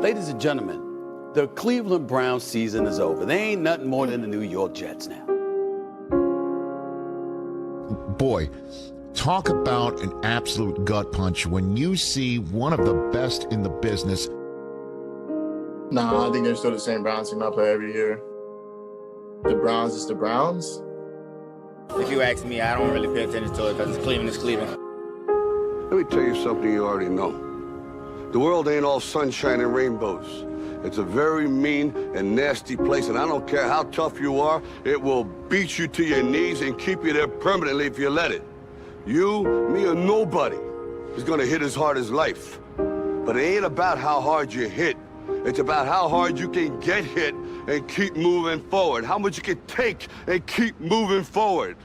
Ladies and gentlemen, the Cleveland Browns season is over. They ain't nothing more than the New York Jets now. Boy, talk about an absolute gut punch when you see one of the best in the business. Nah, I think they're still the same Browns team I play every year. The Browns is the Browns. If you ask me, I don't really pay attention to it because it's Cleveland, it's Cleveland. Let me tell you something you already know. The world ain't all sunshine and rainbows. It's a very mean and nasty place, and I don't care how tough you are, it will beat you to your knees and keep you there permanently if you let it. You, me, or nobody is gonna hit as hard as life. But it ain't about how hard you hit. It's about how hard you can get hit and keep moving forward. How much you can take and keep moving forward.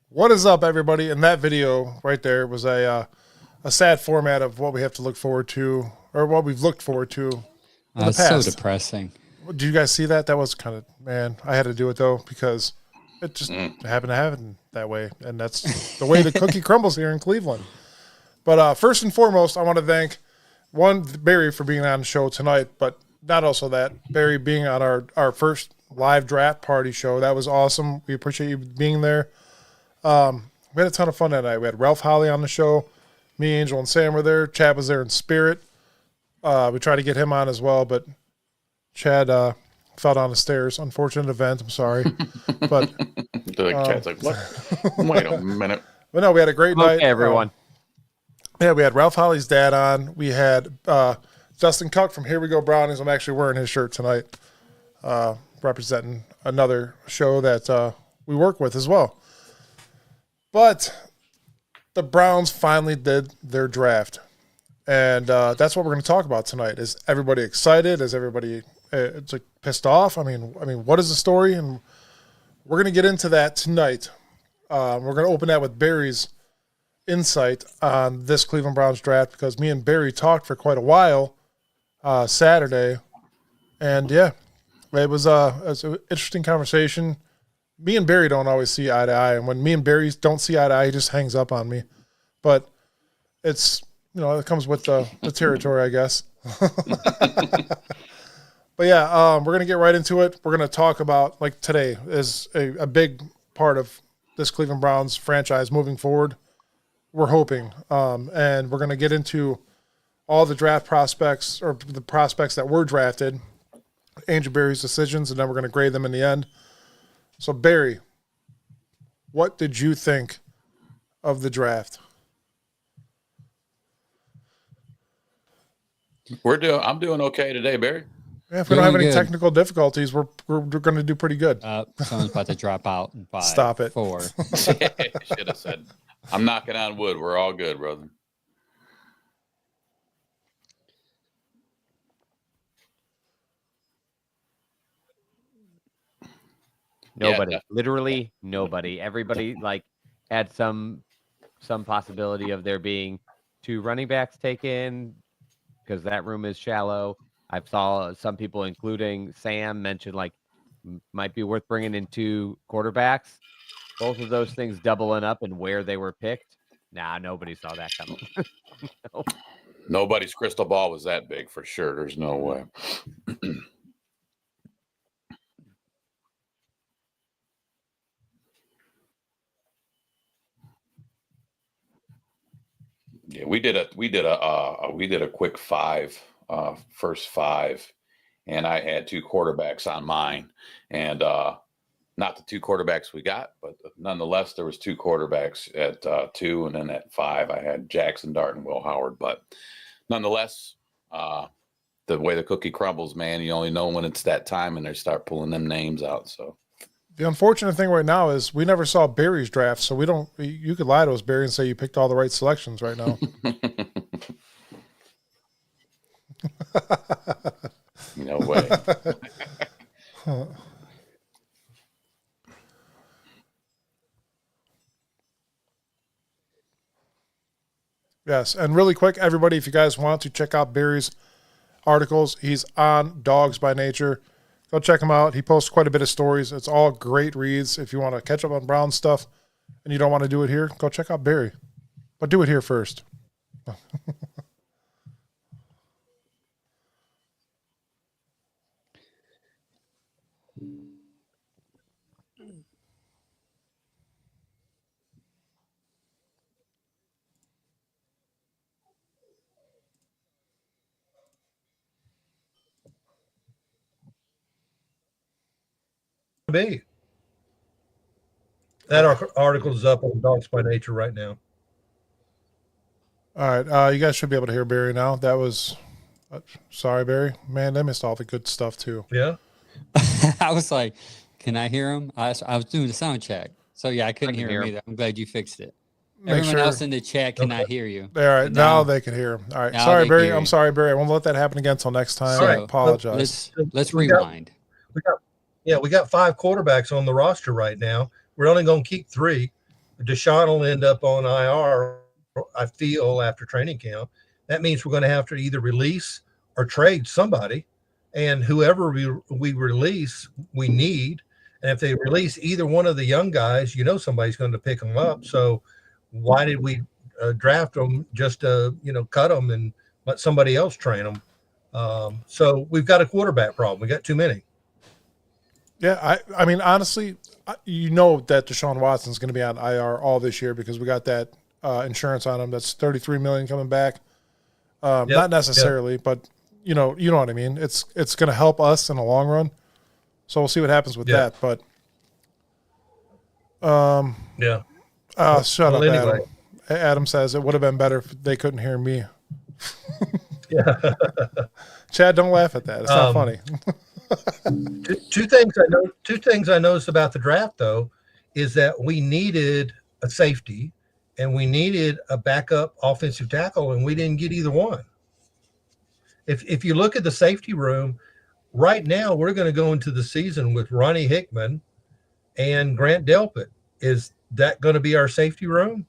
What is up, everybody? In that video right there was a sad format of what we have to look forward to, or what we've looked forward to in the past. It's so depressing. Did you guys see that? That was kind of, man, I had to do it, though, because it just happened to happen that way, and that's the way the cookie crumbles here in Cleveland. But first and foremost, I want to thank, one, Barry for being on the show tonight, but not also that, Barry being on our first live draft party show. That was awesome. We appreciate you being there. We had a ton of fun that night. We had Ralph Holly on the show. Me, Angel, and Sam were there. Chad was there in spirit. We tried to get him on as well, but Chad fell down the stairs. Unfortunate event. I'm sorry. But Chad's like, what? Wait a minute. But no, we had a great night. Okay, everyone. Yeah, we had Ralph Holly's dad on. We had Justin Cuck from Here We Go Brownies. I'm actually wearing his shirt tonight, representing another show that we work with as well. But the Browns finally did their draft, and that's what we're going to talk about tonight. Is everybody excited? Is everybody it's like pissed off? I mean, what is the story? And we're going to get into that tonight. We're going to open that with Barry's insight on this Cleveland Browns draft, because me and Barry talked for quite a while Saturday, and yeah, it was an interesting conversation. Me and Barry don't always see eye to eye, and when me and Barry don't see eye to eye, he just hangs up on me. But it's, it comes with the territory, I guess. But yeah, we're going to get right into it. We're going to talk about, like, today is a big part of this Cleveland Browns franchise moving forward. We're hoping. And we're going to get into all the draft prospects, or the prospects that were drafted, Angel Barry's decisions, and then we're going to grade them in the end. So, Barry, what did you think of the draft? I'm doing okay today, Barry. Yeah, if we don't have any technical difficulties, we're going to do pretty good. Someone's about to drop out in 5, Stop it. 4. Should have said, I'm knocking on wood. We're all good, brother. Nobody, Yeah, literally nobody. Everybody had some possibility of there being 2 running backs taken, because that room is shallow. I saw some people, including Sam, mention might be worth bringing in 2 quarterbacks. Both of those things doubling up and where they were picked. Nah, nobody saw that coming. No. Nobody's crystal ball was that big for sure. There's no way. Yeah, we did a quick 5, first 5, and I had 2 quarterbacks on mine, and not the 2 quarterbacks we got, but nonetheless there was 2 quarterbacks at 2, and then at 5 I had Jackson Dart and Will Howard. But nonetheless, the way the cookie crumbles, man, you only know when it's that time, and they start pulling them names out. So the unfortunate thing right now is we never saw Barry's draft, so we don't. You could lie to us, Barry, and say you picked all the right selections right now. No way. Yes, and really quick, everybody, if you guys want to check out Barry's articles, he's on Dawgs By Nature. Go check him out. He posts quite a bit of stories. It's all great reads. If you want to catch up on Brown stuff and you don't want to do it here, go check out Barry. But do it here first. Be. That article is up on Dawgs By Nature right now. All right, you guys should be able to hear Barry now. That was, sorry, Barry. Man, they missed all the good stuff too. Yeah. I was like, can I hear him? I was doing the sound check. So yeah, I couldn't can hear hear him him. either. I'm glad you fixed it. Make Everyone sure. else in the chat cannot hear you. All right, now they can hear him. All right, Now sorry, they Barry. hear I'm you. sorry, Barry. I won't let that happen again until next time. So, I apologize. Let's We got- rewind. We got 5 quarterbacks on the roster right now. We're only going to keep 3. Deshaun will end up on IR, I feel, after training camp. That means we're going to have to either release or trade somebody. And whoever we release, we need. And if they release either one of the young guys, somebody's going to pick them up. So why did we draft them just to, cut them and let somebody else train them? So we've got a quarterback problem. We got too many. Yeah, I mean, honestly, that Deshaun Watson's going to be on IR all this year because we got that insurance on him. That's $33 million coming back. Not necessarily, but you know what I mean. It's going to help us in the long run. So we'll see what happens with that. But shut up, anyway. Adam. Adam says it would have been better if they couldn't hear me. Yeah. Chad, don't laugh at that. It's not funny. Two things I noticed about the draft, though, is that we needed a safety and we needed a backup offensive tackle, and we didn't get either one. If you look at the safety room right now, we're going to go into the season with Ronnie Hickman and Grant Delpit. Is that going to be our safety room?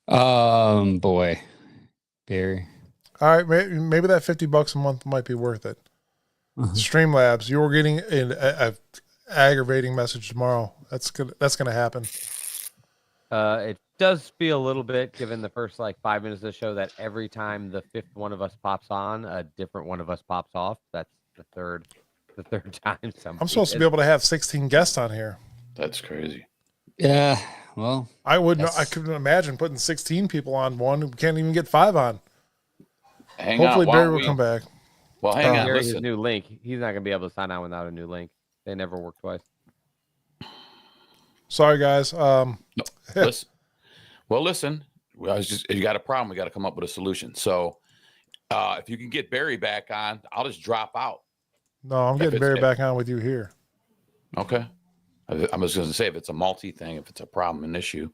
Boy, Barry. All right, maybe that $50 a month might be worth it. Streamlabs, you're getting a aggravating message tomorrow. That's gonna happen. It does feel a little bit, given the first 5 minutes of the show, that every time the 5th one of us pops on, a different one of us pops off. That's the third time. I'm supposed to be able to have 16 guests on here. That's crazy. Yeah, well, I couldn't imagine putting 16 people on one who can't even get 5 on. Hopefully Barry will come back. Well, hang on. His Listen. new link. He's not gonna be able to sign on without a new link. They never work twice. Sorry, guys. Listen. Well, listen. If you got a problem, we got to come up with a solution. So, if you can get Barry back on, I'll just drop out. No, I'm getting Barry back on with you here. Okay. I'm just going to say if it's a multi thing, if it's a problem, an issue,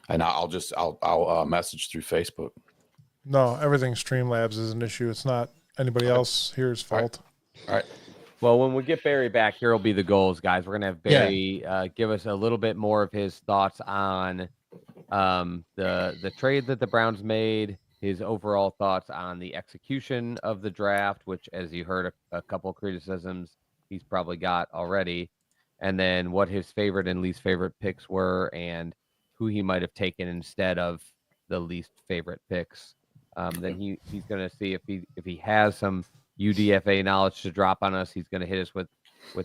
and I'll message through Facebook. No, everything Streamlabs is an issue. It's not anybody else here's fault. All right. Well, when we get Barry back, here will be the goals, guys. We're gonna have Barry give us a little bit more of his thoughts on the trade that the Browns made, his overall thoughts on the execution of the draft, which, as you heard, a couple of criticisms he's probably got already, and then what his favorite and least favorite picks were, and who he might have taken instead of the least favorite picks. Then he's going to see if he has some UDFA knowledge to drop on us. He's going to hit us with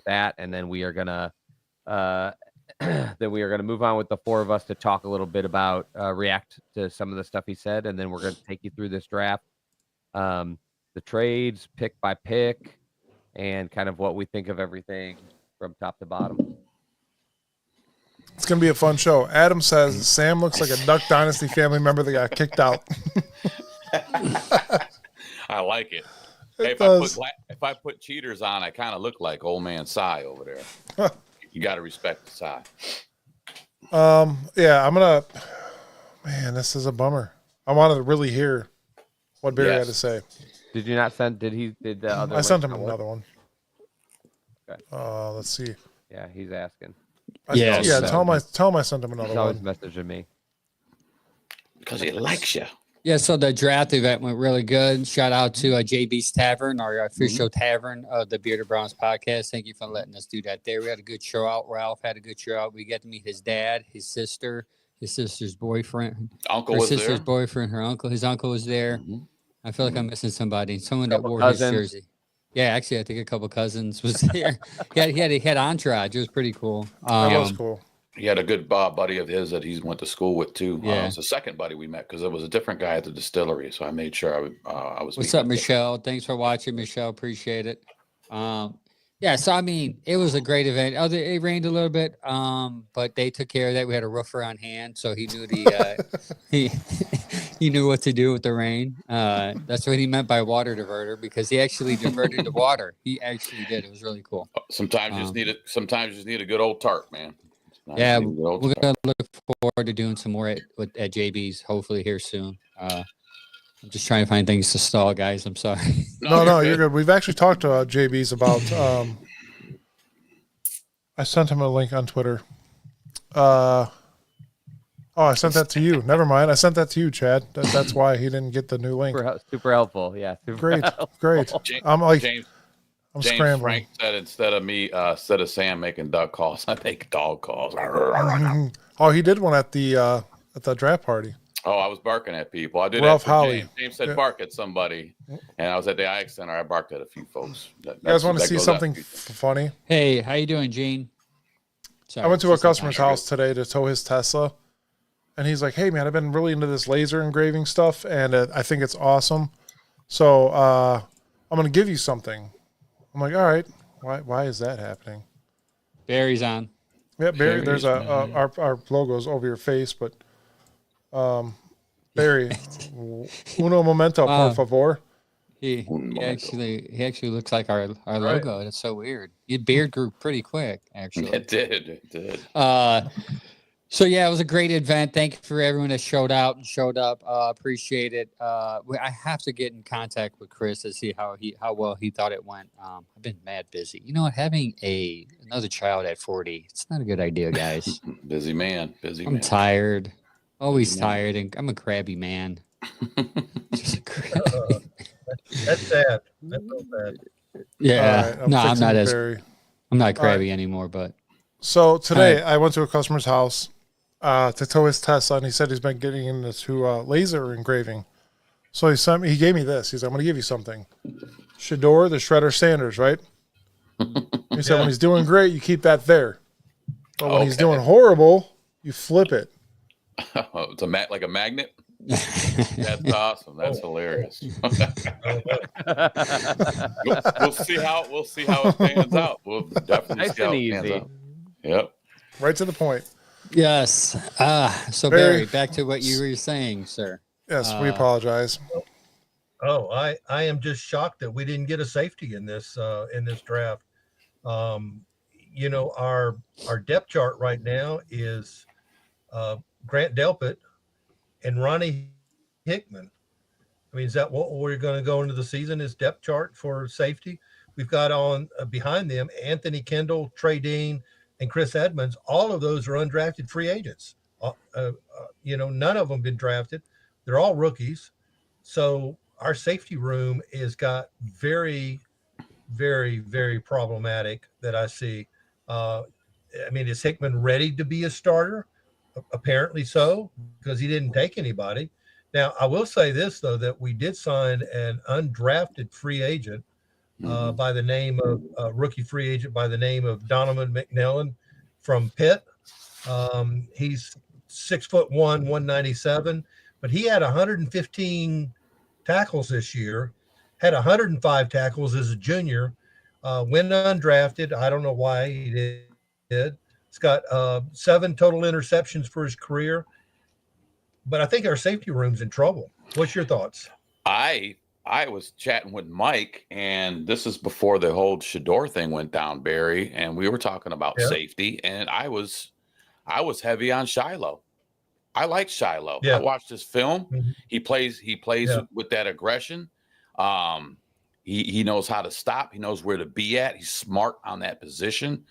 that, and then we are going to move on with the 4 of us to talk a little bit about react to some of the stuff he said, and then we're going to take you through this draft, the trades, pick by pick, and kind of what we think of everything from top to bottom. It's going to be a fun show. Adam says Sam looks like a Duck Dynasty family member that got kicked out. I like it. Hey, if I put cheaters on, I kind of look like old man Cy over there. You got to respect the Cy. Yeah, I'm gonna. Man, this is a bummer. I wanted to really hear what Barry had to say. Did you not send? Did the other? I sent him another one. Okay. Let's see. Yeah, he's asking. Tell him I sent him another He's always one. messaging me because he likes you. Yeah, so the draft event went really good. Shout out to JB's Tavern, our official tavern of the Bearded Browns podcast. Thank you for letting us do that there. We had a good show out. Ralph had a good show out. We got to meet his dad, his sister, his sister's boyfriend, Uncle her was sister's there. boyfriend, his uncle was there. I feel like I'm missing somebody. Someone that Couple wore cousins. his jersey. Yeah, actually, I think a couple cousins was there. he had entourage. It was pretty cool. That was cool. He had a good buddy of his that he went to school with too. Yeah. It was the second buddy we met because it was a different guy at the distillery. So I made sure I was. What's meeting up, him. Michelle? Thanks for watching, Michelle. Appreciate it. Yeah, so I mean, it was a great event. It rained a little bit, but they took care of that. We had a roofer on hand, so he knew he knew what to do with the rain. That's what he meant by water diverter, because he actually diverted the water. He actually did. It was really cool. Sometimes you just need it. Sometimes you just need a good old tarp, man. Yeah, we're gonna look forward to doing some more at JB's. Hopefully here soon. I'm just trying to find things to stall, guys. I'm sorry. No, you're good. We've actually talked to JB's about. I sent him a link on Twitter. I sent that to you. Never mind. I sent that to you, Chad. That's why he didn't get the new link. Super helpful. Yeah. Great. I'm scrambling. Frank said instead of Sam making duck calls, I make dog calls. Oh, he did one at the draft party. Oh, I was barking at people. I did Ralph that for Holley. James. James said bark at somebody, and I was at the Ike Center. I barked at a few folks. You guys want to see something funny? Hey, how you doing, Gene? Sorry, I went to a customer's house today to tow his Tesla, and he's like, "Hey, man, I've been really into this laser engraving stuff, and I think it's awesome. So I'm going to give you something." I'm like, "All right. Why is that happening?" Barry's on. Yeah, Barry. There's our logo's over your face, but Barry, uno momento, por favor. He actually looks like our logo. That's so weird. Your beard grew pretty quick, actually. It did. So yeah, it was a great event. Thank you for everyone that showed out and showed up. Appreciate it. I have to get in contact with Chris to see how well he thought it went. I've been mad busy. You know what? Having another child at 40, it's not a good idea, guys. Busy man. I'm tired. Always tired, and I'm a crabby man. That's sad. That's so sad. Yeah. Right, no, I'm not Barry. I'm not crabby anymore, but. So today I went to a customer's house to tow his Tesla, and he said he's been getting into laser engraving. So he gave me this. He's like, "I'm going to give you something. Shador, the Shredder Sanders, right?" He said, "When he's doing great, you keep that there. But when he's doing horrible, you flip it." It's like a magnet. That's awesome. That's hilarious. We'll see how it pans out. We'll definitely see how it pans out. Yep. Right to the point. Yes. So Barry, back to what you were saying, sir. Yes, we apologize. Oh, I am just shocked that we didn't get a safety in this draft. You know, our depth chart right now is Grant Delpit and Ronnie Hickman. I mean, is that what we're going to go into the season, is depth chart for safety? We've got on behind them Anthony Kendall, Trey Dean, and Chris Edmonds. All of those are undrafted free agents. None of them been drafted. They're all rookies. So our safety room is got very, very, very problematic that I see. I mean, is Hickman ready to be a starter? Apparently so, because he didn't take anybody. Now, I will say this, though, that we did sign an undrafted free agent by the name of rookie free agent by the name of Donovan McNellan from Pitt. He's 6'1", 197, but he had 115 tackles this year, had 105 tackles as a junior, went undrafted. I don't know why he did. He's got 7 total interceptions for his career. But I think our safety room's in trouble. What's your thoughts? I was chatting with Mike, and this is before the whole Shador thing went down, Barry, and we were talking about safety, and I was heavy on Shiloh. I like Shiloh. I watched his film. Mm-hmm. He plays with that aggression. He knows how to stop. He knows where to be at. He's smart on that position.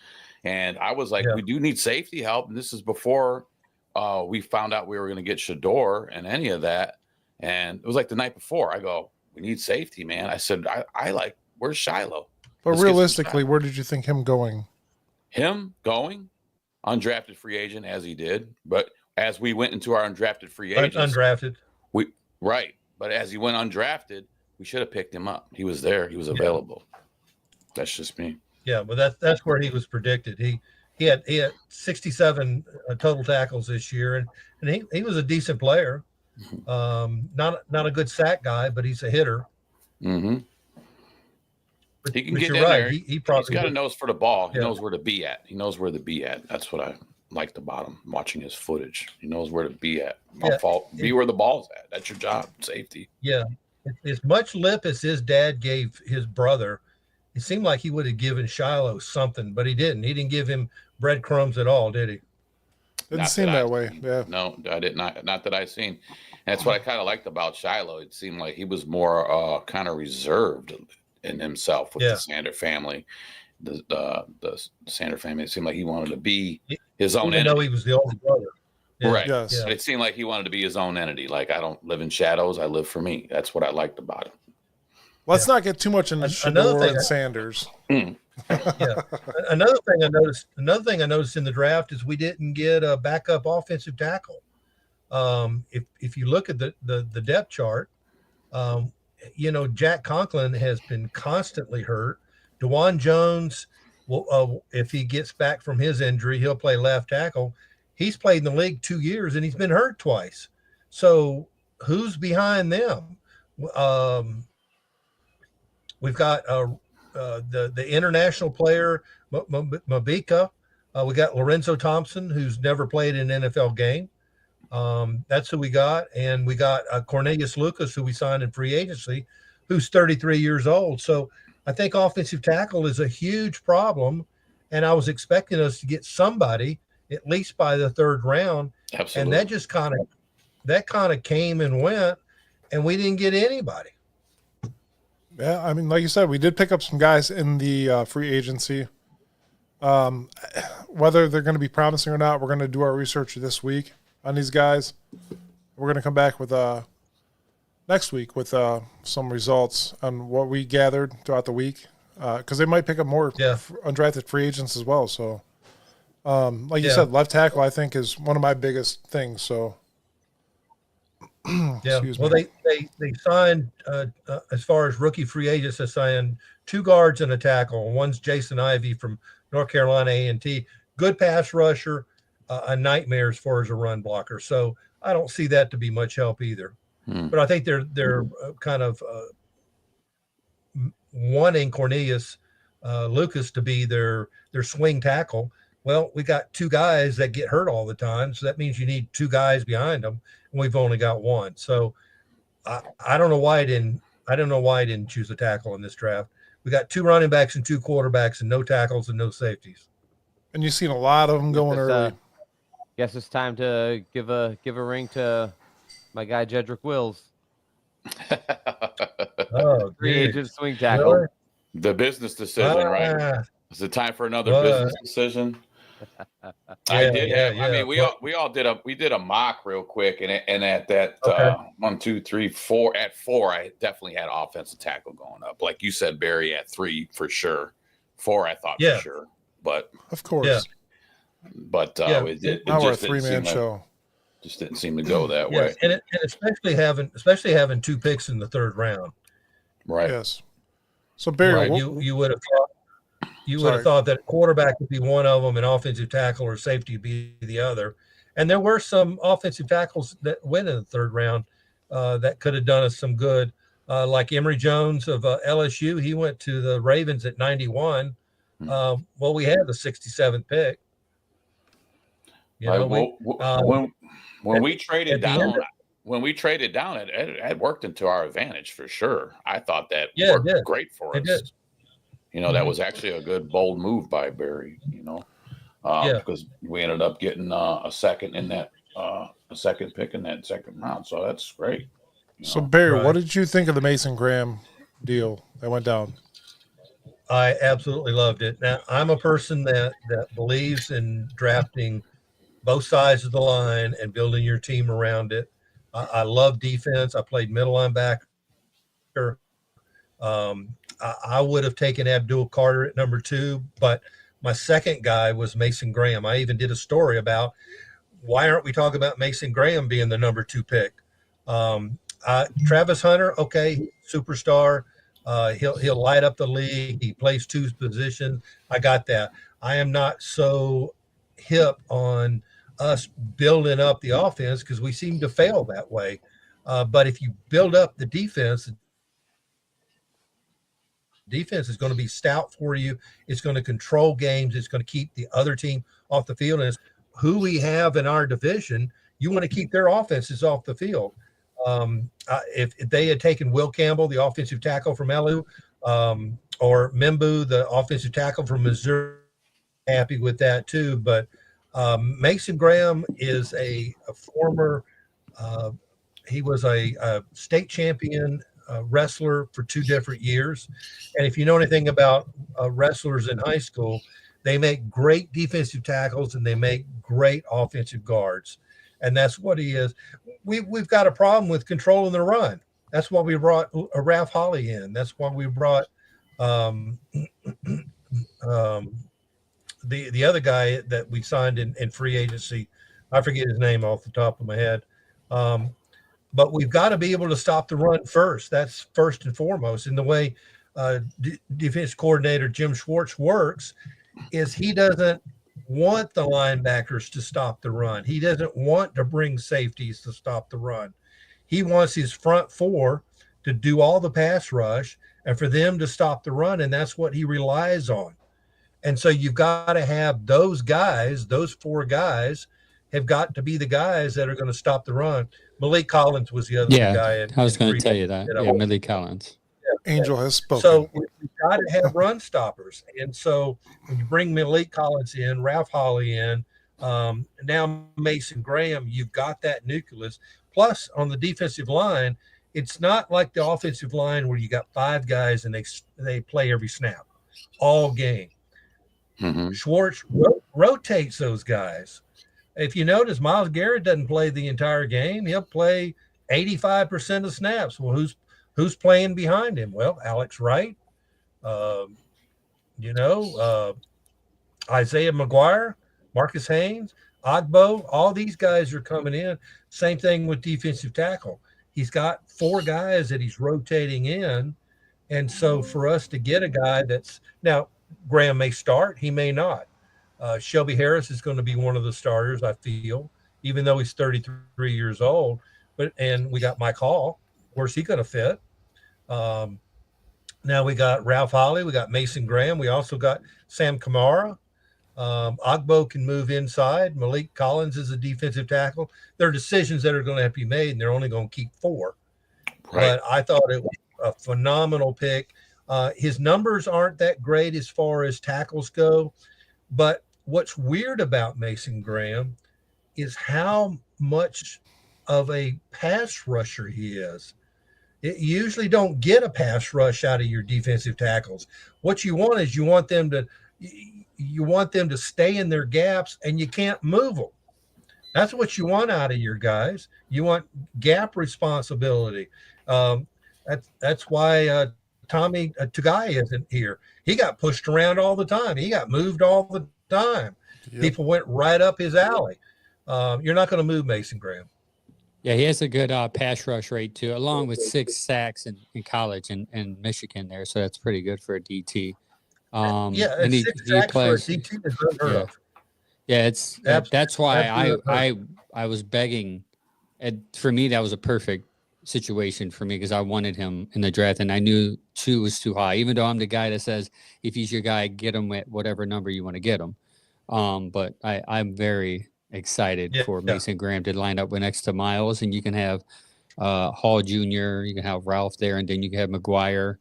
And I was like, we do need safety help. And this is before we found out we were going to get Shador and any of that. And it was like the night before. I go, we need safety, man. I said, I like, where's Shiloh? But realistically, where did you think him going? Him going? Undrafted free agent, as he did. But as we went into our undrafted free agents, Undrafted. Right. But as he went undrafted, we should have picked him up. He was there. He was available. That's just me. Yeah, but that's where he was predicted. He had 67 total tackles this year, and he was a decent player. Not a good sack guy, but he's a hitter. Mm-hmm. He can get in right. there. He's got a nose for the ball. He knows where to be at. He knows where to be at. That's what I liked about him, watching his footage. He knows where to be at. Be where the ball's at. That's your job, safety. Yeah. As much lip as his dad gave his brother, it seemed like he would have given Shiloh something, but he didn't. He didn't give him breadcrumbs at all, did he? Didn't seem that way. Yeah. No, I did not. Not that I've seen. And that's what I kind of liked about Shiloh. It seemed like he was more kind of reserved in himself with the Sander family. The Sander family. It seemed like he wanted to be his own entity. Even though he was the older brother. Yeah. Right. Yes. It seemed like he wanted to be his own entity. Like, I don't live in shadows. I live for me. That's what I liked about him. Let's not get too much into Shador and Sanders. Yeah. Another thing I noticed in the draft is we didn't get a backup offensive tackle. If you look at the depth chart, Jack Conklin has been constantly hurt. DeJuan Jones, if he gets back from his injury, he'll play left tackle. He's played in the league 2 years and he's been hurt twice. So who's behind them? We've got the international player, Mabika. We got Lorenzo Thompson, who's never played in an NFL game. That's who we got. And we got Cornelius Lucas, who we signed in free agency, who's 33 years old. So I think offensive tackle is a huge problem. And I was expecting us to get somebody at least by the third round. Absolutely. And that just kind of came and went, and we didn't get anybody. Yeah, I mean, like you said, we did pick up some guys in the free agency. Whether they're going to be promising or not, we're going to do our research this week on these guys. We're going to come back with next week with some results on what we gathered throughout the week, because they might pick up more undrafted free agents as well. So, like you said, left tackle I think is one of my biggest things. So. Yeah, well, they signed as far as rookie free agents, they signed 2 guards and a tackle. One's Jason Ivey from North Carolina A&T, good pass rusher, a nightmare as far as a run blocker. So I don't see that to be much help either. But I think they're kind of wanting Cornelius Lucas to be their swing tackle. Well, we got 2 guys that get hurt all the time, so that means you need 2 guys behind them. We've only got 1. So I don't know why I didn't choose a tackle in this draft. We got 2 running backs and 2 quarterbacks and no tackles and no safeties. And you've seen a lot of them going early. Guess it's time to give a ring to my guy Jedrick Wills. Free agent swing tackle. Really? The business decision, right? Is it time for another business decision? I mean, we all did a mock real quick, and at that 1, 2, 3, 4 at 4, I definitely had offensive tackle going up. Like you said, Barry, at 3 for sure. 4, I thought for sure, but of course, but it just didn't seem show. Just didn't seem to go that way. And especially having 2 picks in the third round, right? Yes. So Barry, you would have thought. You would have thought that quarterback would be one of them and offensive tackle or safety would be the other. And there were some offensive tackles that went in the third round that could have done us some good. Like Emory Jones of LSU, he went to the Ravens at 91. Well, we had the 67th pick. When we traded down, it worked into our advantage for sure. I thought that worked great for us. That was actually a good, bold move by Barry, because we ended up getting a second pick in that second round. So that's great. So Barry, what did you think of the Mason Graham deal that went down? I absolutely loved it. Now, I'm a person that believes in drafting both sides of the line and building your team around it. I love defense. I played middle linebacker. I would have taken Abdul Carter at number 2, but my second guy was Mason Graham. I even did a story about why aren't we talking about Mason Graham being the number 2 pick? Travis Hunter, okay, superstar. He'll light up the league. He plays 2 positions. I got that. I am not so hip on us building up the offense because we seem to fail that way. But if you build up the defense is going to be stout for you. It's going to control games. It's going to keep the other team off the field. And it's who we have in our division, you want to keep their offenses off the field. If they had taken Will Campbell, the offensive tackle from LSU, or Mimbu, the offensive tackle from Missouri, happy with that too. But Mason Graham is a former he was a state champion wrestler for 2 different years. And if you know anything about wrestlers in high school, they make great defensive tackles and they make great offensive guards. And that's what he is. We've got a problem with controlling the run. That's why we brought Ralph Holly in. That's why we brought the other guy that we signed in free agency. I forget his name off the top of my head. But we've got to be able to stop the run first. That's first and foremost. And the way defense coordinator Jim Schwartz works is he doesn't want the linebackers to stop the run. He doesn't want to bring safeties to stop the run. He wants his front 4 to do all the pass rush and for them to stop the run. And that's what he relies on. And so you've got to have those guys, those 4 guys have got to be the guys that are going to stop the run. Malik Collins was the other guy. I was going to tell you that. Yeah, Malik Collins. Angel has spoken. So we've got to have run stoppers. And so when you bring Malik Collins in, Ralph Holly in, now Mason Graham, you've got that nucleus. Plus, on the defensive line, it's not like the offensive line where you got 5 guys and they play every snap all game. Mm-hmm. Schwartz rotates those guys. If you notice, Myles Garrett doesn't play the entire game. He'll play 85% of snaps. Well, who's playing behind him? Well, Alex Wright, Isaiah McGuire, Marcus Haynes, Ogbo, all these guys are coming in. Same thing with defensive tackle. He's got 4 guys that he's rotating in. And so for us to get a guy that's now Graham may start, he may not. Shelby Harris is going to be one of the starters, I feel, even though he's 33 years old. And we got Mike Hall. Where's he going to fit? Now we got Ralph Holly. We got Mason Graham. We also got Sam Kamara. Ogbo can move inside. Malik Collins is a defensive tackle. There are decisions that are going to have to be made, and they're only going to keep 4. Right. But I thought it was a phenomenal pick. His numbers aren't that great as far as tackles go. But what's weird about Mason Graham is how much of a pass rusher he is. You usually don't get a pass rush out of your defensive tackles. What you want is you want them to stay in their gaps and you can't move them. That's what you want out of your guys. You want gap responsibility. That's why Tommy Tagai isn't here. He got pushed around all the time. He got moved all the time. Yep. People went right up his alley. You're not going to move Mason Graham. Yeah, he has a good pass rush rate too, along with 6 sacks in college in Michigan there. So that's pretty good for a DT. And he plays for a DT is unheard of. Yeah, that's why I was begging. For me, that was a perfect situation for me because I wanted him in the draft, and I knew 2 was too high. Even though I'm the guy that says if he's your guy, get him at whatever number you want to get him. But I'm very excited for Mason Graham to line up next to Miles, and you can have Hall Jr., you can have Ralph there, and then you can have McGuire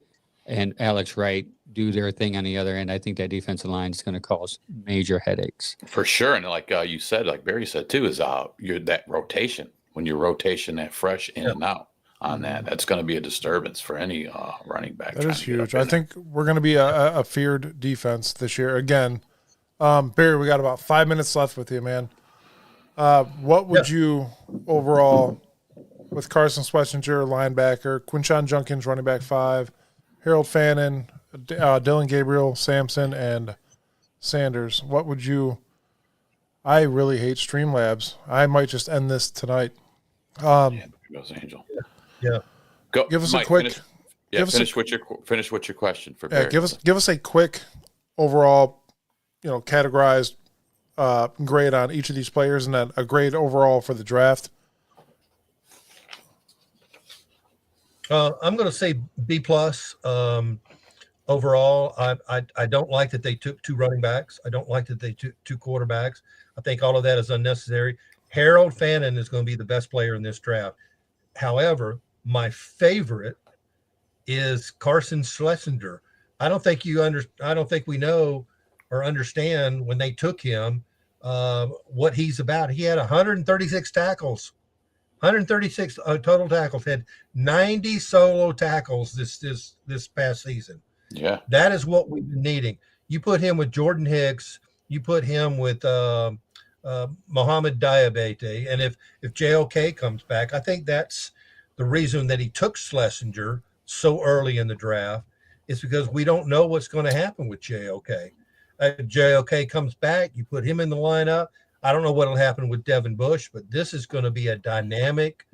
and Alex Wright do their thing on the other end. I think that defensive line is going to cause major headaches. For sure. And like you said, like Barry said too, is that rotation. When you're rotation that fresh in and out on that's going to be a disturbance for any running back. That is huge. I think we're going to be a feared defense this year. Again, Barry, we got about 5 minutes left with you, man. What would you overall, with Carson Schlesinger, linebacker, Quinshon Junkins, running back 5, Harold Fannin, Dylan Gabriel, Sampson, and Sanders, what would you I really hate Streamlabs. I might just end this tonight. Yeah, there goes Angel. Yeah. Go. Give us Mike, a quick. Finish, yeah, finish with your question for Barry. Give us a quick overall, categorized grade on each of these players, and then a grade overall for the draft. I'm going to say B plus. Overall, I don't like that they took 2 running backs. I don't like that they took 2 quarterbacks. I think all of that is unnecessary. Harold Fannin is going to be the best player in this draft. However, my favorite is Carson Schlesinger. I don't think we know or understand when they took him what he's about. He had 136 tackles. 136 total tackles, had 90 solo tackles this past season. Yeah. That is what we've been needing. You put him with Jordan Hicks, you put him with Mohamed Diabate, and if JOK comes back, I think that's the reason that he took Schlesinger so early in the draft, is because we don't know what's going to happen with JOK. JOK comes back, you put him in the lineup. I don't know what will happen with Devin Bush, but this is going to be a dynamic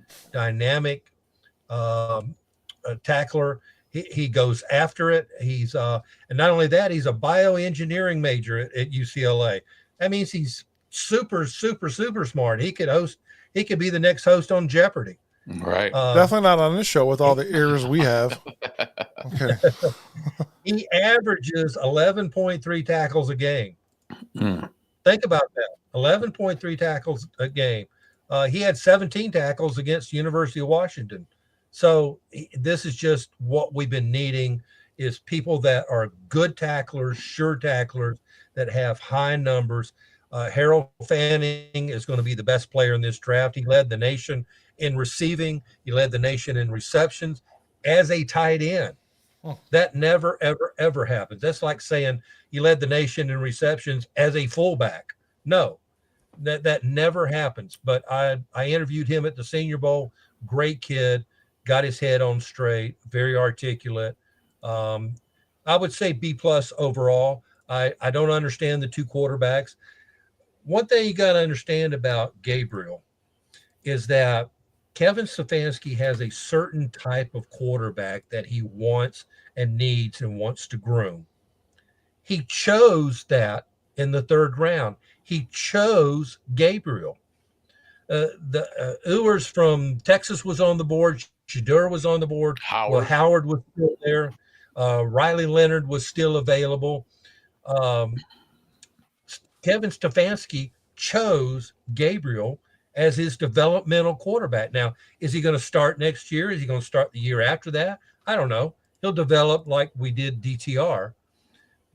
tackler. He goes after it. He's and not only that, he's a bioengineering major at UCLA. That means he's super smart. He could be the next host on Jeopardy. Right. Definitely not on this show with all the ears we have. Okay. He averages 11.3 tackles a game. Think about that. 11.3 tackles a game. He had 17 tackles against University of Washington. So this is just what we've been needing, is people that are good tacklers, sure tacklers, that have high numbers. Harold Fanning is going to be the best player in this draft. He led the nation in receiving. He led the nation in receptions as a tight end. That never, ever happens. That's like saying he led the nation in receptions as a fullback. No, that never happens. But I interviewed him at the Senior Bowl. Great kid. Got his head on straight, very articulate. I would say B plus overall. I don't understand the 2 quarterbacks. One thing you got to understand about Gabriel is that Kevin Stefanski has a certain type of quarterback that he wants and needs and wants to groom. He chose that in the 3rd round. He chose Gabriel. The Ewers from Texas was on the board. Shedeur was on the board. Howard was still there. Riley Leonard was still available. Kevin Stefanski chose Gabriel as his developmental quarterback. Now, is he going to start next year? Is he going to start the year after that? I don't know. He'll develop like we did DTR.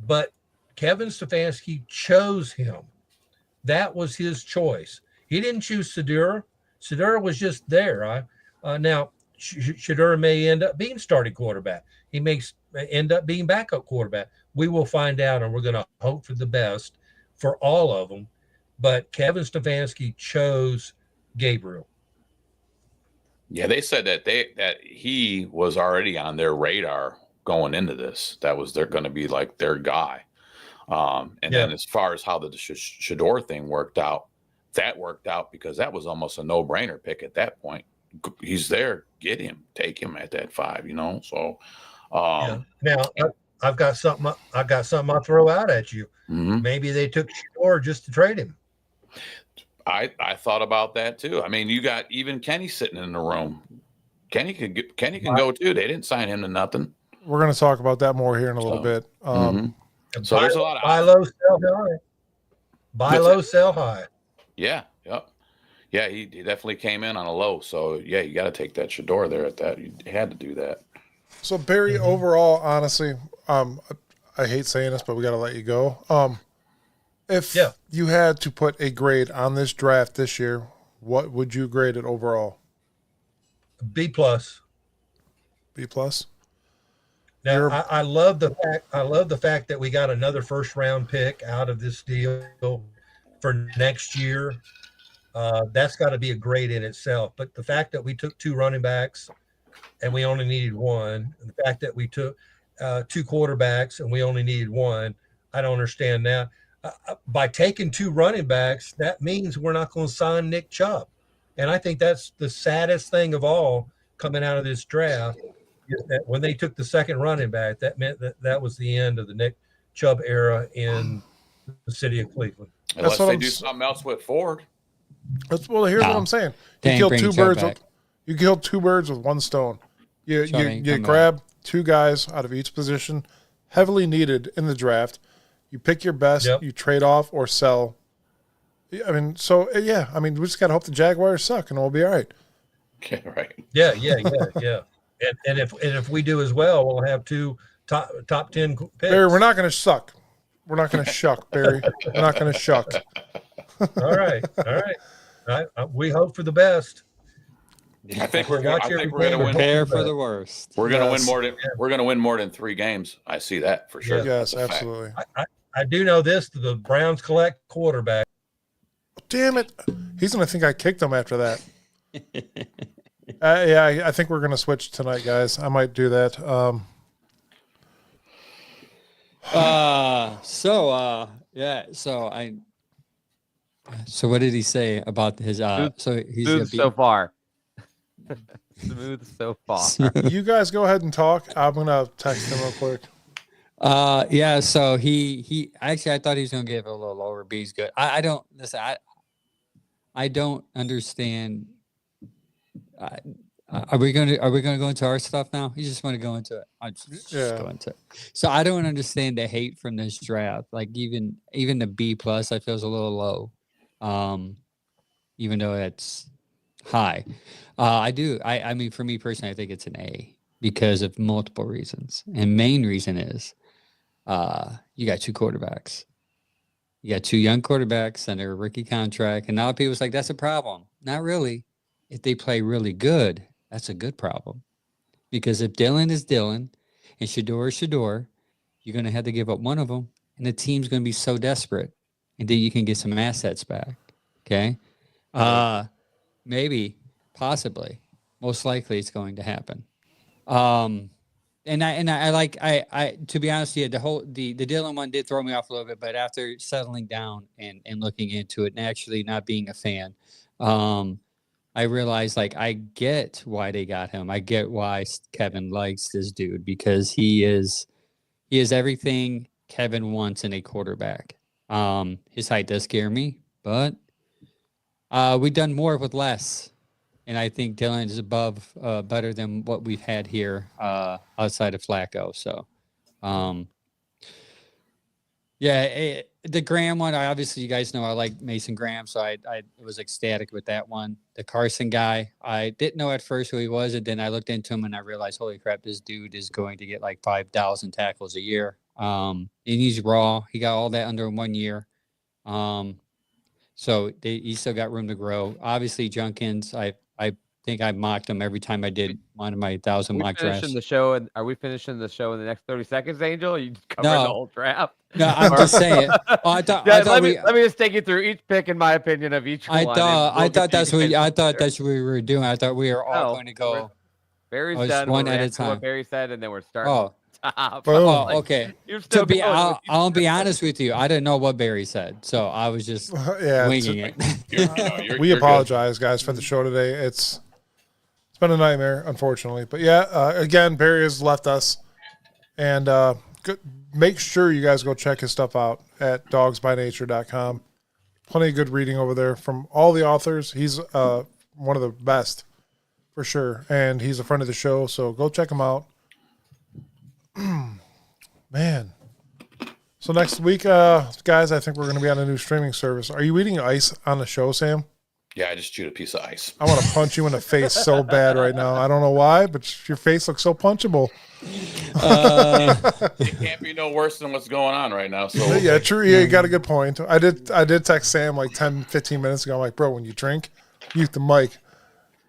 But Kevin Stefanski chose him. That was his choice. He didn't choose Shedeur. Shedeur was just there. Now, Shedeur may end up being starting quarterback. He may end up being backup quarterback. We will find out, and we're going to hope for the best for all of them. But Kevin Stefanski chose Gabriel. Yeah, they said that he was already on their radar going into this. That was they're going to be like their guy. Then as far as how the Shedeur thing worked out, that worked out because that was almost a no-brainer pick at that point. He's there, get him, take him at that 5, So now I've got something I'll throw out at you. Mm-hmm. Maybe they took Shedeur just to trade him. I thought about that too. I mean, you got even Kenny sitting in the room. Kenny can go too. They didn't sign him to nothing. We're going to talk about that more here in a little bit. So there's a lot of buy low, sell high. Buy low, sell high. Yeah, yep. Yeah, he definitely came in on a low. So yeah, you got to take that Shedeur there at that. You had to do that. So Barry, overall, honestly, I hate saying this, but we got to let you go. If you had to put a grade on this draft this year, what would you grade it overall? B plus. B plus. Now I love the fact that we got another 1st round pick out of this deal for next year. That's got to be a grade in itself. But the fact that we took 2 running backs and we only needed 1, and the fact that we took 2 quarterbacks and we only needed 1, I don't understand that. by taking 2 running backs, that means we're not going to sign Nick Chubb. And I think that's the saddest thing of all coming out of this draft. Is that when they took the second running back, that meant that was the end of the Nick Chubb era in the city of Cleveland. Unless they do something else with Ford. Here's what I'm saying. You killed two birds with one stone. You grab 2 guys out of each position, heavily needed in the draft. You pick your best. Yep. You trade off or sell. I mean, we just gotta hope the Jaguars suck and we'll be all right. Okay, right. Yeah. And if we do as well, we'll have 2 top 10 picks. Barry, we're not gonna suck. We're not gonna shuck, Barry. We're not gonna shuck. All right. We hope for the best. I think we're going to win. Prepare for the worst. We're going to win more than we're going to win more than 3 games. I see that for sure. Yes, absolutely. I do know this: the Browns collect quarterback. Damn it! He's going to think I kicked him after that. I think we're going to switch tonight, guys. I might do that. So what did he say about his? Smooth so far. Smooth so far. You guys go ahead and talk. I'm gonna text him real quick. So he actually, I thought he was gonna give it a little lower, but he's good. I don't listen. I don't understand. Are we gonna go into our stuff now? You just want to go into it? I'll just go into it. So I don't understand the hate from this draft. Like even the B+ I feel is a little low, even though it's high. I do. I mean, for me personally, I think it's an A because of multiple reasons. And main reason is you got 2 quarterbacks. You got 2 young quarterbacks under a rookie contract. And now people's like, that's a problem. Not really. If they play really good, that's a good problem. Because if Dylan is Dylan and Shador is Shador, you're going to have to give up one of them. And the team's going to be so desperate. And then you can get some assets back. Okay? Maybe, possibly, most likely it's going to happen. And I to be honest, the Dylan one did throw me off a little bit, but after settling down and looking into it and actually not being a fan, I realized I get why they got him. I get why Kevin likes this dude because he is everything Kevin wants in a quarterback. His height does scare me, but we've done more with less. And I think Dylan is better than what we've had here outside of Flacco. So, the Graham one, obviously you guys know I like Mason Graham, so I was ecstatic with that one. The Carson guy, I didn't know at first who he was, and then I looked into him and I realized, holy crap, this dude is going to get 5,000 tackles a year. And he's raw. He got all that under 1 year. So he still got room to grow. Obviously, Junkins, I think I mocked him every time I did one of my 1,000 mock drafts. Are we finishing the show in the next 30 seconds, Angel? Or you just covering the whole draft? No, I'm just saying. Let me just take you through each pick, in my opinion, of each one. I thought that's what we were doing. I thought we were all going to go. Barry's done one at a time. What Barry said, and then we're starting. Okay. I'll be honest with you. I didn't know what Barry said, so I was just winging it. We apologize, guys, for the show today. It's been a nightmare, unfortunately. But again, Barry has left us, and make sure you guys go check his stuff out at dawgsbynature.com. Plenty of good reading over there from all the authors. He's one of the best for sure, and he's a friend of the show, so go check him out. Man. So next week, guys, I think we're going to be on a new streaming service. Are you eating ice on the show, Sam? Yeah, I just chewed a piece of ice. I want to punch you in the face so bad right now. I don't know why, but your face looks so punchable. It can't be no worse than what's going on right now. So yeah, true. Yeah, you got a good point. I did text Sam 10, 15 minutes ago. I'm like, bro, when you drink, mute the mic.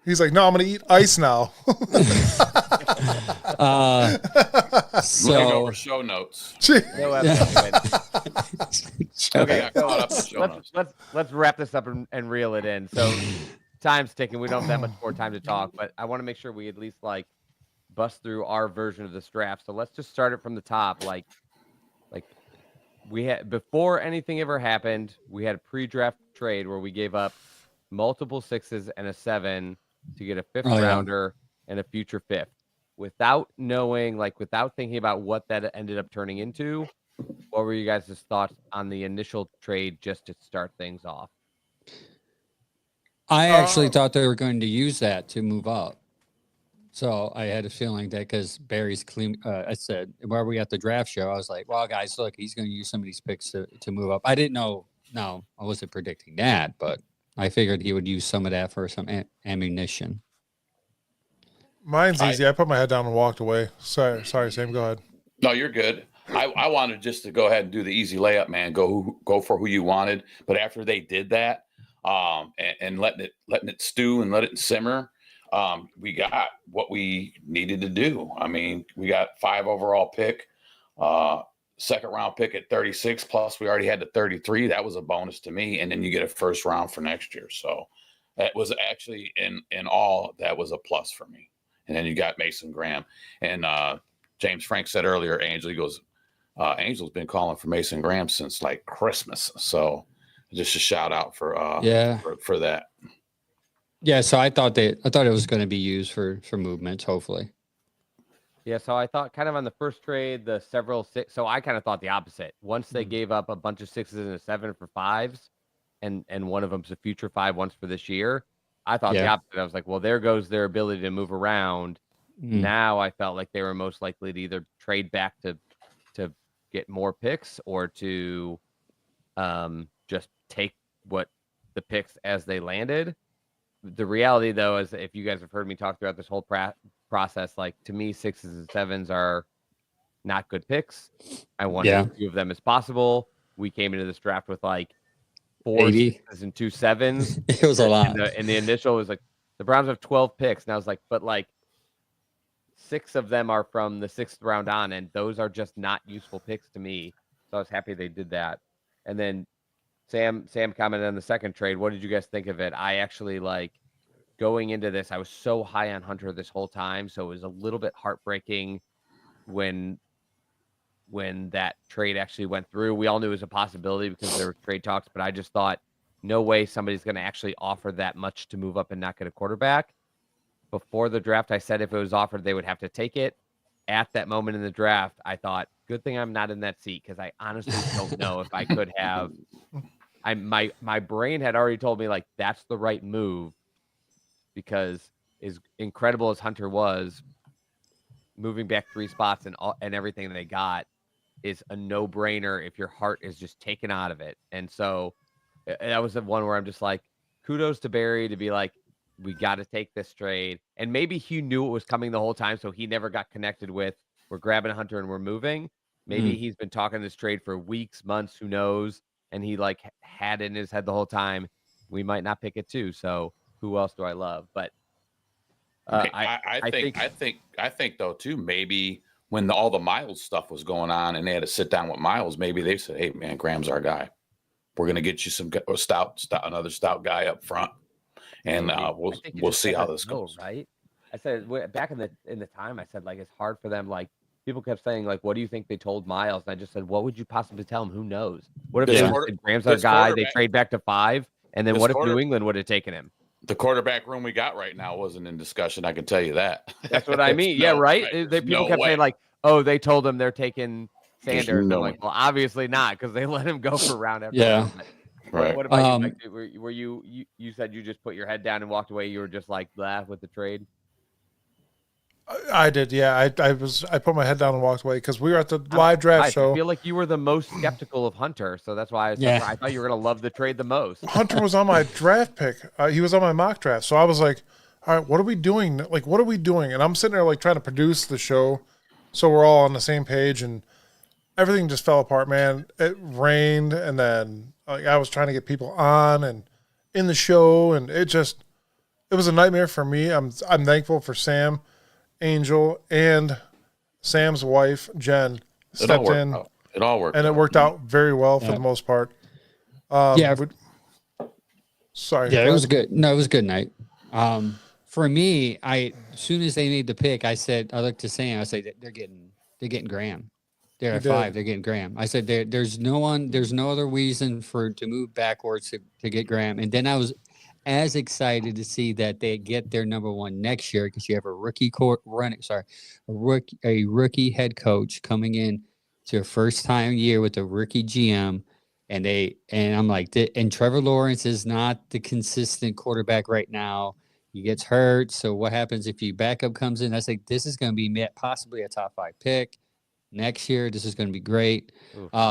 He's like, no, I'm going to eat ice now. Looking over show notes. Okay, let's wrap this up and reel it in. So time's ticking. We don't have that much more time to talk, but I want to make sure we at least bust through our version of this draft. So let's just start it from the top. we had, before anything ever happened, we had a pre-draft trade where we gave up multiple 6s and a 7 to get a 5th Oh, yeah. rounder and a future 5th, without knowing, like, without thinking about what that ended up turning into. What were you guys' thoughts on the initial trade just to start things off? I actually thought they were going to use that to move up. So I had a feeling that because Barry's clean, I said, while we at the draft show, I was like, well, guys, look, he's going to use some of these picks to move up. I didn't know. No, I wasn't predicting that, but I figured he would use some of that for some ammunition. Mine's easy. I put my head down and walked away. Sorry, Sam. Go ahead. No, you're good. I wanted just to go ahead and do the easy layup, man. Go for who you wanted. But after they did that, and letting it stew and let it simmer, we got what we needed to do. I mean, we got 5 overall pick, 2nd round pick at 36, plus we already had the 33. That was a bonus to me. And then you get a 1st round for next year. So that was actually in all, that was a plus for me. And then you got Mason Graham. And James Frank said earlier, Angel, he goes, Angel's been calling for Mason Graham since like Christmas. So just a shout out for that. Yeah, so I thought it was going to be used for movements, hopefully. Yeah, so I thought kind of on the first trade, the several 6. So I kind of thought the opposite. Once they gave up a bunch of 6s and a 7 for 5s, and one of them's a future 5 once for this year, I thought the opposite. I was like, well, there goes their ability to move around. Now I felt like they were most likely to either trade back to get more picks or to just take what the picks as they landed. The reality, though, is if you guys have heard me talk throughout this whole process, like, to me, 6s and 7s are not good picks. I wanted as few of them as possible. We came into this draft with like 4 6s and 2 7s. It was a lot. And the initial was like, the Browns have 12 picks. And I was like, but like 6 of them are from the 6th round on, and those are just not useful picks to me. So I was happy they did that. And then Sam commented on the second trade. What did you guys think of it? I actually, like, going into this, I was so high on Hunter this whole time, so it was a little bit heartbreaking when that trade actually went through. We all knew it was a possibility because there were trade talks, but I just thought, no way somebody's going to actually offer that much to move up and not get a quarterback. Before the draft, I said if it was offered, they would have to take it. At that moment in the draft, I thought, good thing I'm not in that seat, because I honestly don't know if I could have. My brain had already told me, like, that's the right move, because as incredible as Hunter was, moving back 3 spots and everything they got is a no-brainer if your heart is just taken out of it. And so that was the one where I'm just like, kudos to Barry to be like, we got to take this trade. And maybe he knew it was coming the whole time, so he never got connected with, we're grabbing Hunter and we're moving. Maybe he's been talking this trade for weeks, months, who knows? And he, like, had it in his head the whole time, we might not pick it too. So who else do I love? But I think though too, maybe when all the Miles stuff was going on and they had to sit down with Miles, maybe they said, hey man, Graham's our guy. We're going to get you another stout guy up front. And we'll see how this goes. Right. I said back in the time, I said, like, it's hard for them. Like, people kept saying, like, what do you think they told Miles? And I just said, what would you possibly tell him? Who knows? What if they said Graham's our guy? They trade back to 5. And then what if New England would have taken him? The quarterback room we got right now wasn't in discussion. I can tell you that. That's what I mean. Yeah, right. People kept saying, like, oh, they told him they're taking Sanders. I'm like, well, obviously not, because they let him go for round after round. Right. What about you? Like, were you said you just put your head down and walked away? You were just like, laugh with the trade? I did, yeah. I put my head down and walked away because we were at the live draft show. I feel like you were the most skeptical of Hunter, so that's why I thought you were going to love the trade the most. Hunter was on my draft pick. He was on my mock draft, so I was like, all right, what are we doing? Like, what are we doing? And I'm sitting there, like, trying to produce the show so we're all on the same page, and everything just fell apart, man. It rained, and then I was trying to get people on and in the show, and it was a nightmare for me. I'm thankful for Sam, Angel, and Sam's wife, Jen, stepped in. It all worked. And it worked out very well for the most part. Sorry. Yeah, it was good. No, it was a good night. For me, as soon as they made the pick, I looked to Sam, I said, they're getting Graham. They're He at did. 5. They're getting Graham. I said there's no other reason to move backwards to get Graham. And then I was as excited to see that they get their number 1 next year because you have a rookie head coach coming in to a first time year with a rookie GM. And I'm like, and Trevor Lawrence is not the consistent quarterback right now. He gets hurt. So what happens if your backup comes in? I was like, this is going to be possibly a top 5 pick next year. This is going to be great.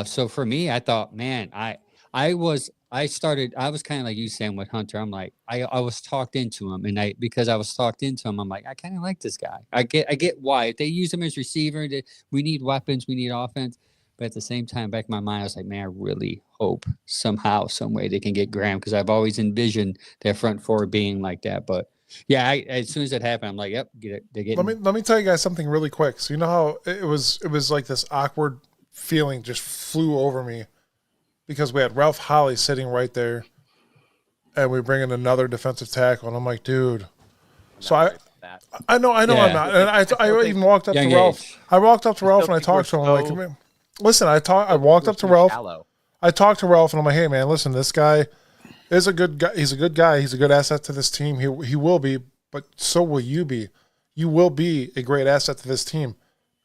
So for me, I thought, man, I was kind of like you, Sam, with Hunter. I'm like, I was talked into him, and because I was talked into him, I'm like, I kind of like this guy. I get why. If they use him as receiver, we need weapons, we need offense. But at the same time, back in my mind, I was like, man, I really hope somehow, some way they can get Graham because I've always envisioned their front four being like that. But yeah, as soon as that happened, I'm like, yep, get it. They're getting. Let me tell you guys something really quick. So you know how it was like this awkward feeling just flew over me because we had Ralph Holly sitting right there, and we bring in another defensive tackle, and I'm like, dude. So I know I'm not, and I even walked up to Ralph. I walked up to Ralph and I talked to him. I'm like, come here. Listen, I walked up to Ralph. I talked to Ralph and I'm like, hey man, listen, this guy is a good guy. He's a good guy. He's a good asset to this team. He will be, but so will you be. You will be a great asset to this team.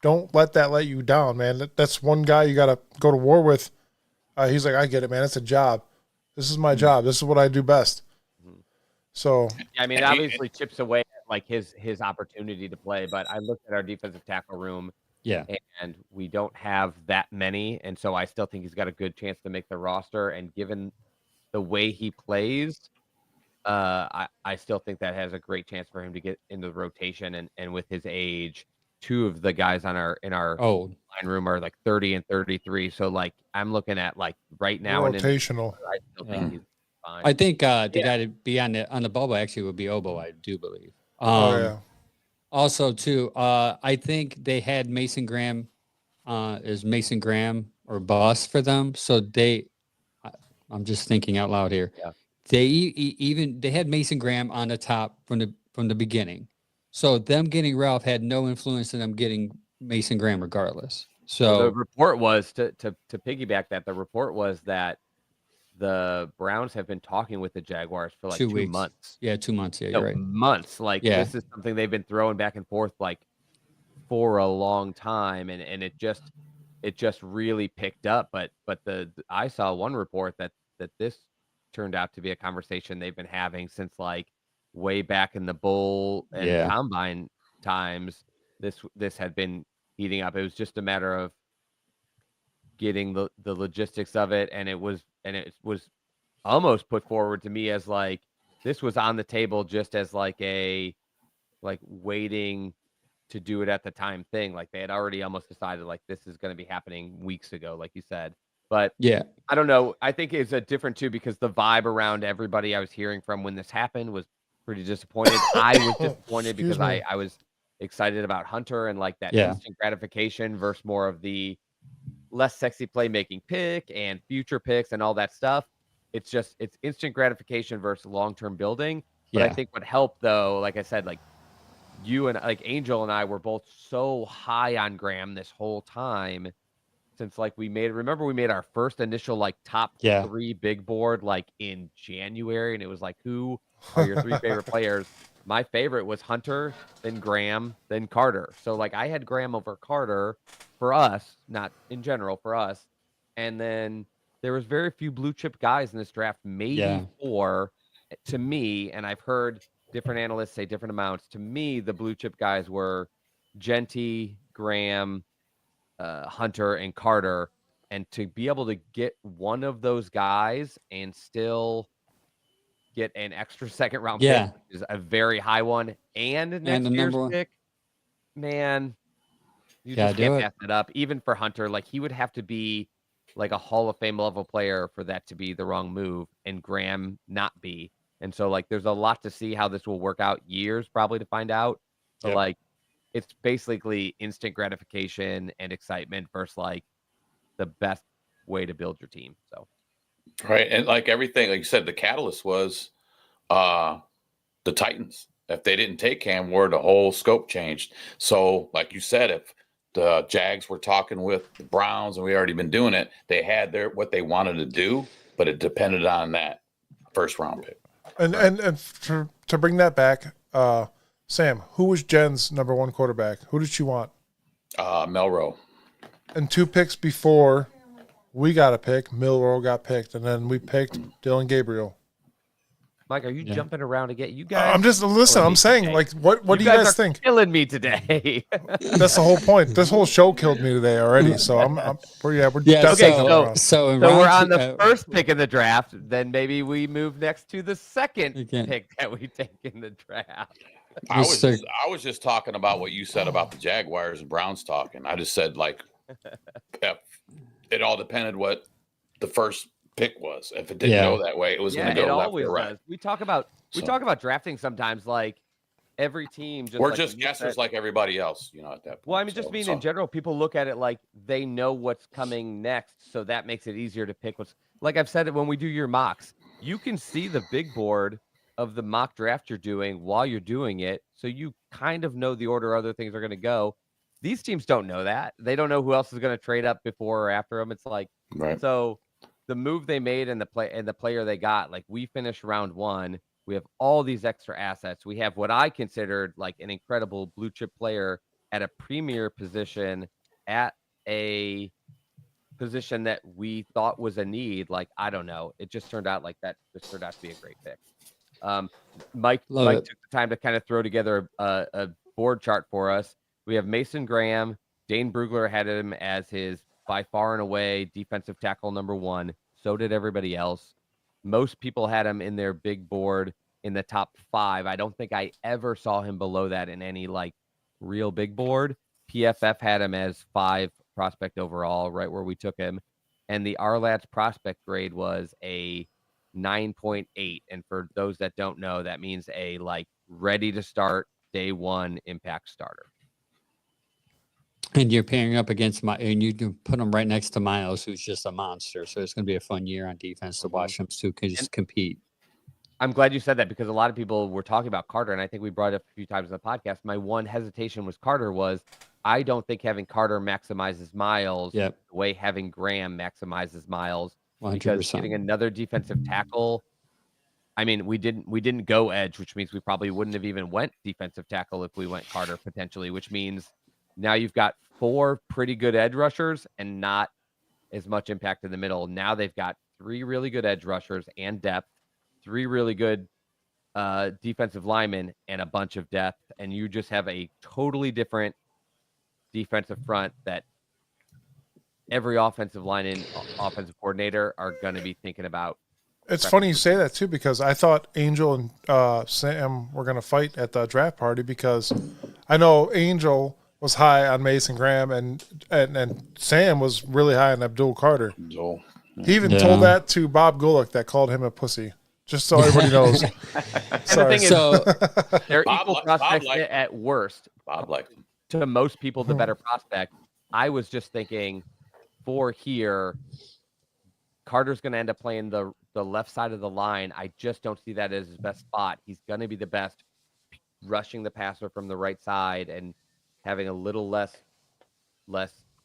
Don't let that let you down, man. That's one guy you got to go to war with. He's like, I get it, man. It's a job. This is my job. This is what I do best. So I mean, obviously chips away at like his opportunity to play, but I looked at our defensive tackle room. Yeah. And we don't have that many. And so I still think he's got a good chance to make the roster. And given the way he plays, I still think that has a great chance for him to get into the rotation. And with his age, 2 of the guys in our line room are like 30 and 33. So like I'm looking at like right now rotational. I still think he's fine. I think the guy to be on the bubble actually would be Obo, I do believe. Also, too, I think they had Mason Graham is Mason Graham or bust for them. So I'm just thinking out loud here. Yeah. They had Mason Graham on the top from the beginning. So them getting Ralph had no influence in them getting Mason Graham regardless. So the report was to piggyback that the report was that the Browns have been talking with the Jaguars for like 2 months. Yeah, 2 months. Yeah, you're right. Months. Like this is something they've been throwing back and forth like for a long time, and it just really picked up. But I saw one report that this turned out to be a conversation they've been having since like way back in the bowl and combine times. This had been heating up. It was just a matter of getting the logistics of it, and it was almost put forward to me as like this was on the table just as like a waiting to do it at the time thing. Like they had already almost decided like this is going to be happening weeks ago, like you said. But yeah, I don't know. I think it's a different too because the vibe around everybody I was hearing from when this happened was pretty disappointed. I was disappointed because I was excited about Hunter and like that instant gratification versus more of the less sexy playmaking pick and future picks and all that stuff. It's instant gratification versus long-term building. But I think what helped though, like I said, like you and like Angel and I were both so high on Graham this whole time since like we made our first initial like top 3 big board like in January, and it was like, who are your 3 favorite players? My favorite was Hunter, then Graham, then Carter. So like I had Graham over Carter for us, not in general for us. And then there was very few blue chip guys in this draft, maybe 4 to me. And I've heard different analysts say different amounts. To me, the blue chip guys were Genty, Graham, Hunter, and Carter. And to be able to get one of those guys and still get an extra second round pick, which is a very high one, and next year's pick, man, you just can't pass it up. Even for Hunter, like he would have to be like a Hall of Fame level player for that to be the wrong move, and Graham not be. And so like there's a lot to see how this will work out, years probably to find out. But like it's basically instant gratification and excitement versus like the best way to build your team. So right. And like everything, like you said, the catalyst was the Titans. If they didn't take Cam Ward, the whole scope changed. So like you said, if the Jags were talking with the Browns, and we already been doing it. They had what they wanted to do, but it depended on that first round pick. And to bring that back, Sam, who was Jen's number 1 quarterback? Who did she want? Melrose. And 2 picks before we got a pick, Milroe got picked, and then we picked Dylan Gabriel. Mike, are you jumping around to get you guys? I'm just listen. I'm saying, today. like, what do you guys think? Killing me today. That's the whole point. This whole show killed me today already. So we're definitely so we're on the first pick in the draft. Then maybe we move next to the second pick that we take in the draft. I was just talking about what you said about the Jaguars and Browns talking. I just said, like, it all depended what the first pick was. If it didn't go that way, it was going to go left or right. We talk about drafting sometimes, like every team. We're just guessers like everybody else, at that point. Well, I mean, just in general, people look at it like they know what's coming next, so that makes it easier to pick what's. Like I've said it when we do your mocks, you can see the big board of the mock draft you're doing while you're doing it, so you kind of know the order other things are going to go. These teams don't know that. They don't know who else is going to trade up before or after them. It's like so. The move they made and the player they got, like we finished round 1. We have all these extra assets. We have what I considered like an incredible blue chip player at a premier position at a position that we thought was a need. Like, I don't know. It just turned out like that. Just turned out to be a great pick. Mike took the time to kind of throw together a board chart for us. We have Mason Graham. Dane Brugler had him as his by far and away defensive tackle number 1. So did everybody else. Most people had him in their big board in the top 5. I don't think I ever saw him below that in any like real big board. PFF had him as 5 prospect overall, right where we took him. And the RLAD's prospect grade was a 9.8. And for those that don't know, that means a like ready to start day 1 impact starter. And you're pairing up against and you can put him right next to Miles, who's just a monster. So it's going to be a fun year on defense to watch them two just compete. I'm glad you said that because a lot of people were talking about Carter, and I think we brought it up a few times in the podcast. My one hesitation with Carter was I don't think having Carter maximizes Miles the way having Graham maximizes Miles 100%. Because getting another defensive tackle. I mean, we didn't go edge, which means we probably wouldn't have even went defensive tackle if we went Carter potentially, which means now you've got 4 pretty good edge rushers and not as much impact in the middle. Now they've got 3 really good edge rushers and depth, 3 really good defensive linemen, and a bunch of depth. And you just have a totally different defensive front that every offensive line and offensive coordinator are going to be thinking about. It's funny you say that too, because I thought Angel and Sam were going to fight at the draft party because I know Angel was high on Mason Graham and Sam was really high on Abdul Carter. He even told that to Bob Golick that called him a pussy. Just so everybody knows. Sorry. The thing is, they're equal prospects at worst. Bob likes him. To most people, the better prospect. I was just thinking for here, Carter's going to end up playing the left side of the line. I just don't see that as his best spot. He's going to be the best rushing the passer from the right side and having a little less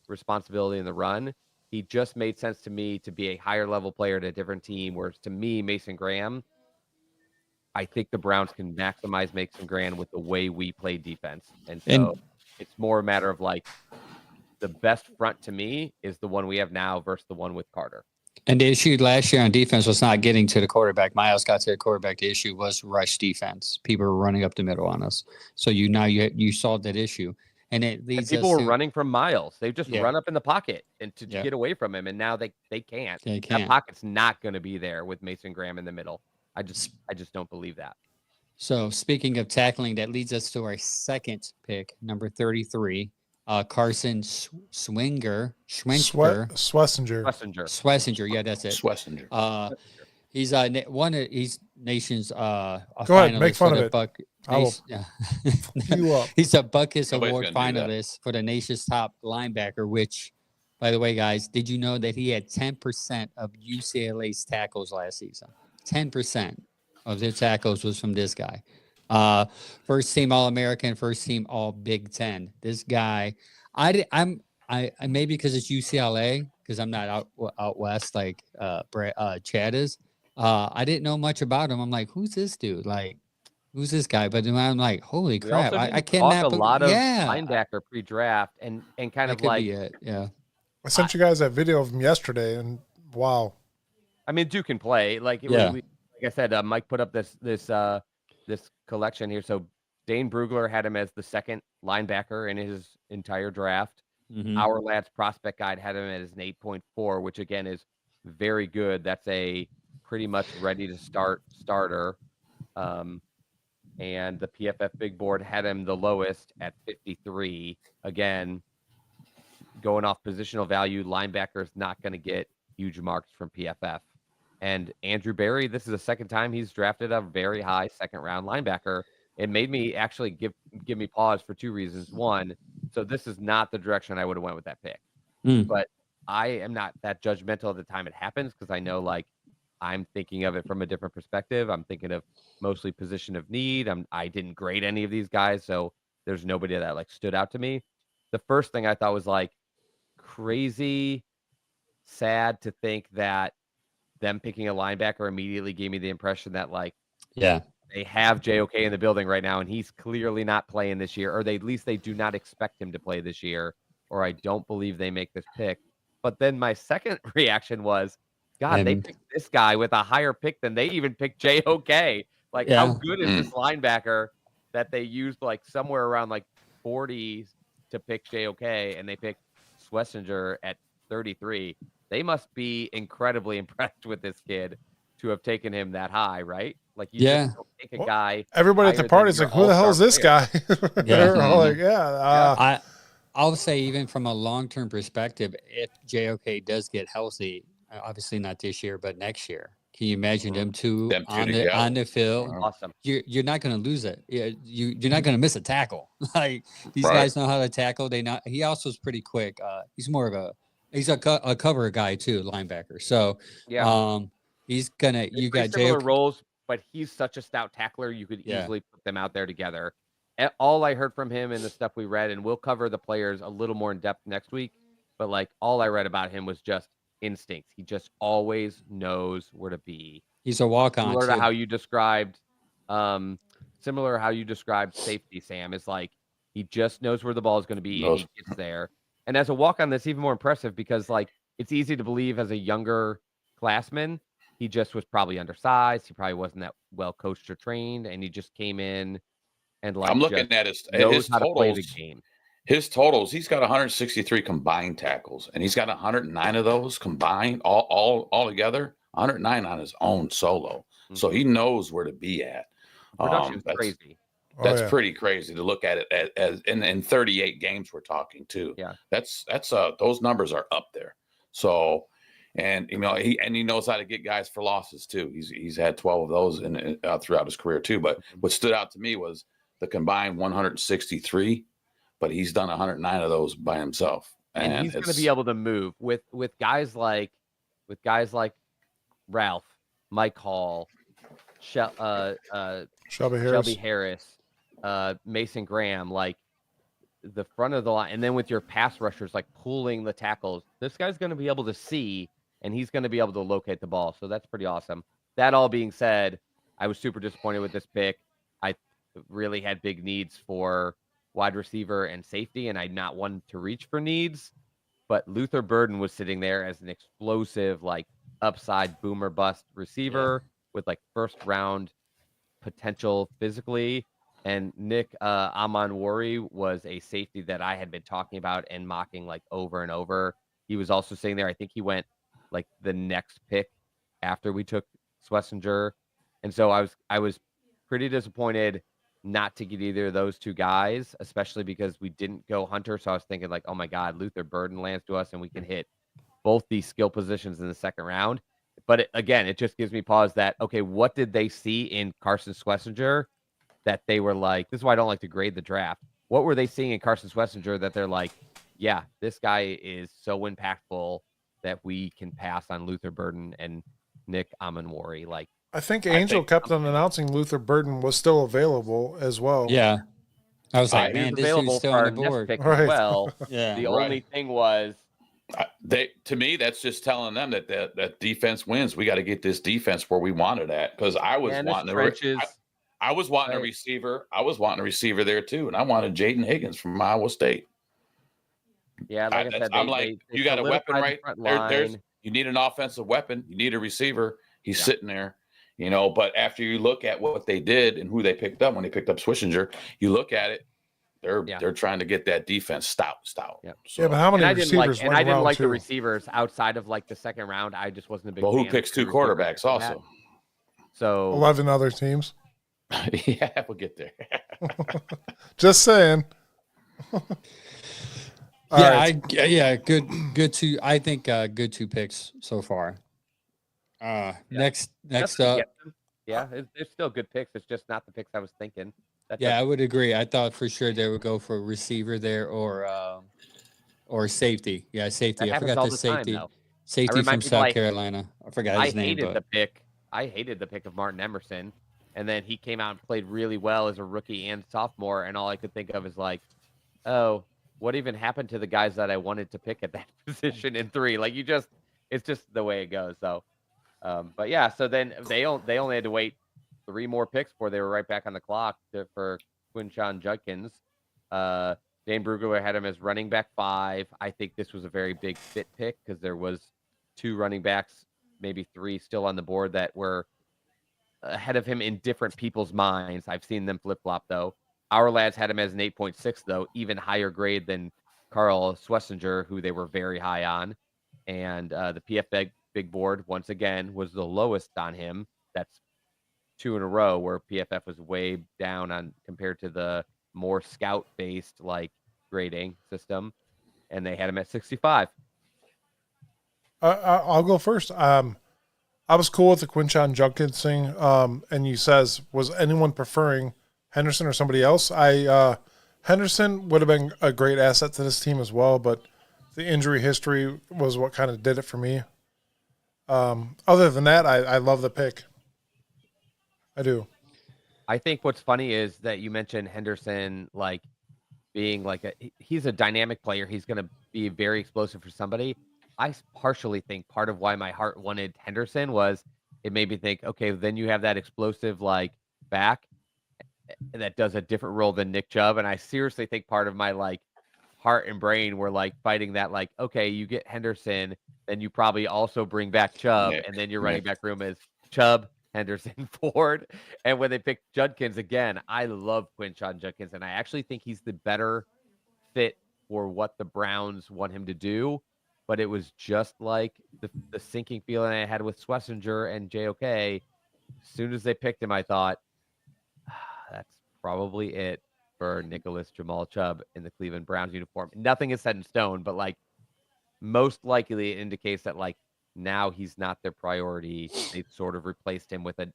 responsibility in the run. He just made sense to me to be a higher level player at a different team, whereas to me, Mason Graham, I think the Browns can maximize Mason Graham with the way we play defense. And so it's more a matter of like the best front to me is the one we have now versus the one with Carter. And the issue last year on defense was not getting to the quarterback. Miles got to the quarterback. The issue was rush defense. People were running up the middle on us. So you solved that issue. And it leads people were running from Miles. They've just run up in the pocket and to get away from him. And now they can't. That pocket's not going to be there with Mason Graham in the middle. I just don't believe that. So speaking of tackling, that leads us to our second pick, number 33, Carson Schwessinger. Yeah, that's it. Schwessinger. He's he's nation's go ahead, make fun of it. He's a Buckus Award finalist for the nation's top linebacker, which, by the way, guys, did you know that he had 10% of UCLA's tackles last season? 10% of their tackles was from this guy. First team All-American, first team All Big Ten. This guy, I maybe because it's UCLA, because I'm not out west like Chad is. I didn't know much about him. I'm like, who's this dude? Like, who's this guy? But then I'm like, holy We crap! also I didn't cannot. talk a lot of Yeah, linebacker pre-draft and kind that of could like be it. Yeah. I sent you guys that video of him yesterday, and wow. I mean, Duke can play. Like Yeah. like I said, Mike put up this collection here. So Dane Brugler had him as the second linebacker in his entire draft. Mhm. Our Lads Prospect Guide had him as an 8.4, which again is very good. That's a pretty much ready to start starter. And the PFF Big Board had him the lowest at 53. Again, going off positional value, linebacker is not going to get huge marks from PFF. And Andrew Berry, this is the second time he's drafted a very high second round linebacker. It made me actually give me pause for two reasons. One, so this is not the direction I would have went with that pick. But I am not that judgmental at the time it happens because I know like I'm thinking of it from a different perspective. I'm thinking of mostly position of need. I didn't grade any of these guys, so there's nobody that like stood out to me. The first thing I thought was like crazy sad to think that them picking a linebacker immediately gave me the impression that like they have JOK in the building right now and he's clearly not playing this year, or at least they do not expect him to play this year, or I don't believe they make this pick. But then my second reaction was, God, they picked this guy with a higher pick than they even picked JOK. Like, how good is this linebacker that they used like somewhere around like 40 to pick JOK, and they picked Schlesinger at 33. They must be incredibly impressed with this kid to have taken him that high, right? Like, you just don't take a guy. Everybody at the party's like, who the hell is this guy? They're all like, I'll say even from a long-term perspective, if JOK does get healthy, obviously not this year, but next year, can you imagine them two on the field? Awesome. You're not going to lose it. You're not going to miss a tackle. Like these guys know how to tackle. He also is pretty quick. He's more of he's a cover guy too, linebacker. So he's gonna. You got similar roles, but he's such a stout tackler. You could easily put them out there together. All I heard from him and the stuff we read, and we'll cover the players a little more in depth next week, but like all I read about him was just instincts. He just always knows where to be. He's a walk-on. Similar to how you described safety, Sam. Is like he just knows where the ball is going to be and he gets there. And as a walk-on, that's even more impressive because like it's easy to believe as a younger classman, he just was probably undersized. He probably wasn't that well coached or trained, and he just came in and like I'm looking at his totals. His totals, he's got 163 combined tackles, and he's got 109 of those combined, all together, 109 on his own solo. So he knows where to be at. Production's crazy. That's pretty crazy to look at it as in 38 games we're talking too. Yeah, that's those numbers are up there. So, and you know he knows how to get guys for losses too. He's had 12 of those throughout his career too. But what stood out to me was the combined 163. But he's done 109 of those by himself, and he's going to be able to move with guys like Ralph, Mike Hall, Shelby Harris, Mason Graham, like the front of the line, and then with your pass rushers like pulling the tackles. This guy's going to be able to see, and he's going to be able to locate the ball. So that's pretty awesome. That all being said, I was super disappointed with this pick. I really had big needs for wide receiver and safety, and I'd not wanted to reach for needs, but Luther Burden was sitting there as an explosive, like upside boomer bust receiver with like first round potential physically. And Nick Amanwari was a safety that I had been talking about and mocking like over and over. He was also sitting there. I think he went like the next pick after we took Schlesinger. And so I was pretty disappointed not to get either of those two guys, especially because we didn't go Hunter. So I was thinking like, oh my God, Luther Burden lands to us and we can hit both these skill positions in the second round. But again, it just gives me pause that, okay, what did they see in Carson Schlesinger that they were like, this is why I don't like to grade the draft. What were they seeing in Carson Schlesinger that they're like, yeah, this guy is so impactful that we can pass on Luther Burden and Nick Amanwari? Like, I think Angel kept on announcing Luther Burden was still available as well. Yeah. I was like, He was man, this dude's available still for on our the next board. pick Right. as well. Yeah. The Right. only thing was To me, that's just telling them that defense wins. We got to get this defense where we want it at. Because I was wanting trenches. I was wanting a Right. receiver. I was wanting a receiver there too, and I wanted Jaden Higgins from Iowa State. Yeah, like I said, I'm like, they you got a weapon solidified the right front there's line. you need an offensive weapon. You need a receiver. He's Yeah. sitting there, But after you look at what they did and who they picked up when they picked up Swishinger, you look at it. They're trying to get that defense stout. Yeah. So, Yeah, but how many And I didn't receivers? like, went I didn't round like the two? receivers outside of like the second round. I just wasn't a big. well, who fan picks of two the receivers quarterbacks they had. also? So 11 other teams. Yeah, we'll get there. Just saying. All right. Good two. I think good two picks so far. Next That's up. it's still good picks. It's just not the picks I was thinking. I would agree. I thought for sure they would go for a receiver there or safety. Yeah, safety. That I forgot happens all the the time, safety. though. Safety remind from people South Carolina. I forgot his name. hated the pick. I hated the pick of Martin Emerson, and then he came out and played really well as a rookie and sophomore. And all I could think of is like, oh, what even happened to the guys that I wanted to pick at that position in 3? Like it's just the way it goes. So, but yeah. So then they only had to wait 3 more picks before they were right back on the clock for Quinshon Judkins. Dane Brugler had him as running back 5. I think this was a very big fit pick because there was 2 running backs, maybe 3 still on the board that were ahead of him in different people's minds. I've seen them flip-flop, though. Our lads had him as an 8.6, though, even higher grade than Carl Swessinger, who they were very high on. And the PF big board, once again, was the lowest on him. That's 2 in a row where PFF was way down on compared to the more scout-based like grading system, and they had him at 65. I'll go first. I was cool with the Quinshon Judkins thing. And you says, was anyone preferring Henderson or somebody else? Henderson would have been a great asset to this team as well, but the injury history was what kind of did it for me. Other than that, I love the pick. I do. I think what's funny is that you mentioned Henderson, like being like he's a dynamic player. He's going to be very explosive for somebody. I partially think part of why my heart wanted Henderson was it made me think, okay, then you have that explosive like back that does a different role than Nick Chubb. And I seriously think part of my like heart and brain were like fighting that, like, okay, you get Henderson, then you probably also bring back Chubb, and then your running back room is Chubb, Henderson, Ford. And when they picked Judkins again, I love Quinshon Judkins, and I actually think he's the better fit for what the Browns want him to do. But it was just like the sinking feeling I had with Swessinger and JOK. As soon as they picked him, I thought, that's probably it for Nicholas Jamal Chubb in the Cleveland Browns uniform. Nothing is set in stone, but like most likely it indicates that like now he's not their priority. They've sort of replaced him with a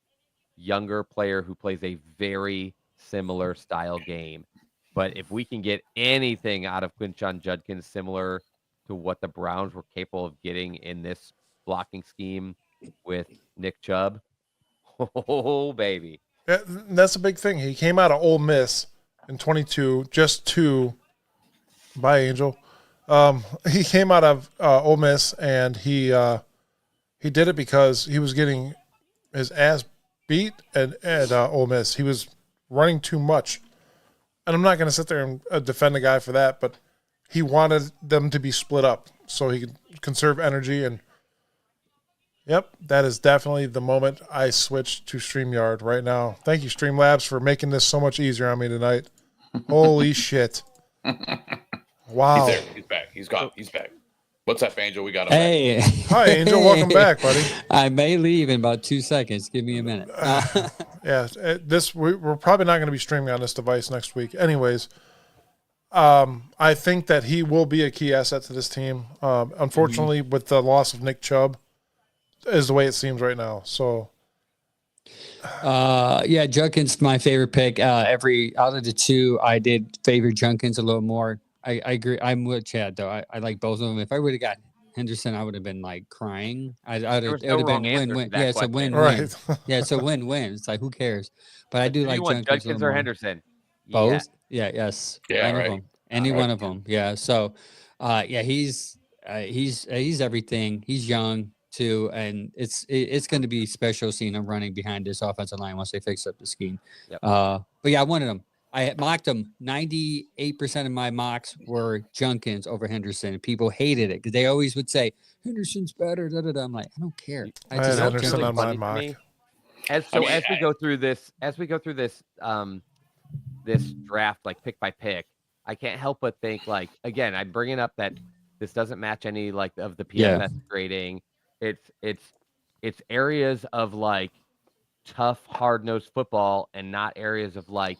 younger player who plays a very similar style game. But if we can get anything out of Quinshon Judkins similar to what the Browns were capable of getting in this blocking scheme with Nick Chubb, oh, baby. Yeah, that's a big thing. He came out of Ole Miss in 22, just 2 by Angel. He came out of Ole Miss, and he did it because he was getting his ass beat at Ole Miss. He was running too much. And I'm not going to sit there and defend the guy for that, but he wanted them to be split up so he could conserve energy. And, yep, that is definitely the moment I switched to StreamYard right now. Thank you, Streamlabs, for making this so much easier on me tonight. Holy shit. Wow. He's there. He's back. He's gone. He's back. What's up, Angel? We got him Hey. back. Hi, Angel. Welcome back, buddy. I may leave in about 2 seconds. Give me a minute. Yeah, we're probably not going to be streaming on this device next week. Anyways, I think that he will be a key asset to this team. Unfortunately, with the loss of Nick Chubb, is the way it seems right now. So, yeah, Judkins my favorite pick. Every out of the 2, I did favor Judkins a little more. I agree. I'm with Chad though. I like both of them. If I would have got Henderson, I would have been like crying. It would have been win-win. Yeah, it's a win-win. Right. Yeah, it's a win-win. It's like who cares? But I do Do like you want Judkins Judkins or more. Henderson? Both. Yeah, yes. Yeah, One of right. them. Any Right. one of them. Yeah. So, yeah, he's everything. He's young too, and it's going to be special seeing him running behind this offensive line once they fix up the scheme. Yep. But yeah, I wanted him. I had mocked him. 98% of my mocks were Junkins over Henderson. People hated it because they always would say Henderson's better. Da, da, da. I'm like, I don't care. I had like Henderson Junkins. on my Funny to mock. me, as I mean, we go through this, this draft, like pick by pick, I can't help but think, like, again, I'm bringing up that this doesn't match any like of the PFS grading. It's areas of like tough, hard-nosed football, and not areas of like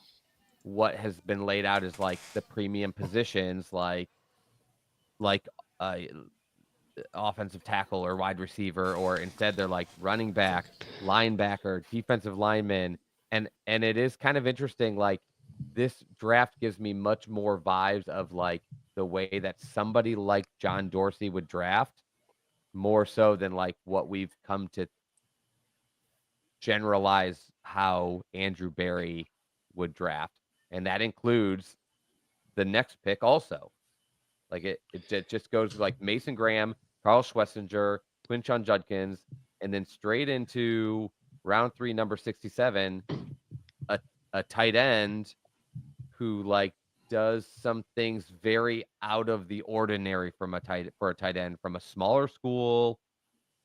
what has been laid out as like the premium positions, like offensive tackle or wide receiver, or instead they're like running back, linebacker, defensive lineman, and it is kind of interesting. Like this draft gives me much more vibes of like the way that somebody like John Dorsey would draft, more so than like what we've come to generalize how Andrew Barry would draft, and that includes the next pick also. Like it just goes like Mason Graham, Carl Schlesinger, Quinshon Judkins, and then straight into round 3, number 67, a tight end who like does some things very out of the ordinary for a tight end from a smaller school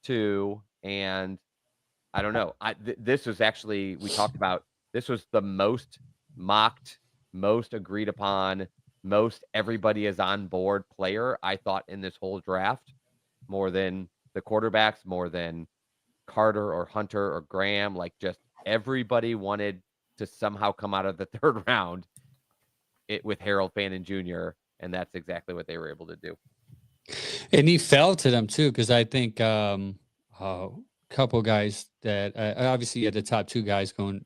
too. And I don't know. This was actually, we talked about, this was the most mocked, most agreed upon, most everybody is on board player, I thought, in this whole draft, more than the quarterbacks, more than Carter or Hunter or Graham. Like just everybody wanted to somehow come out of the third round with Harold Fannin Jr., and that's exactly what they were able to do. And he fell to them too, because I think couple guys that obviously you had the top 2 guys going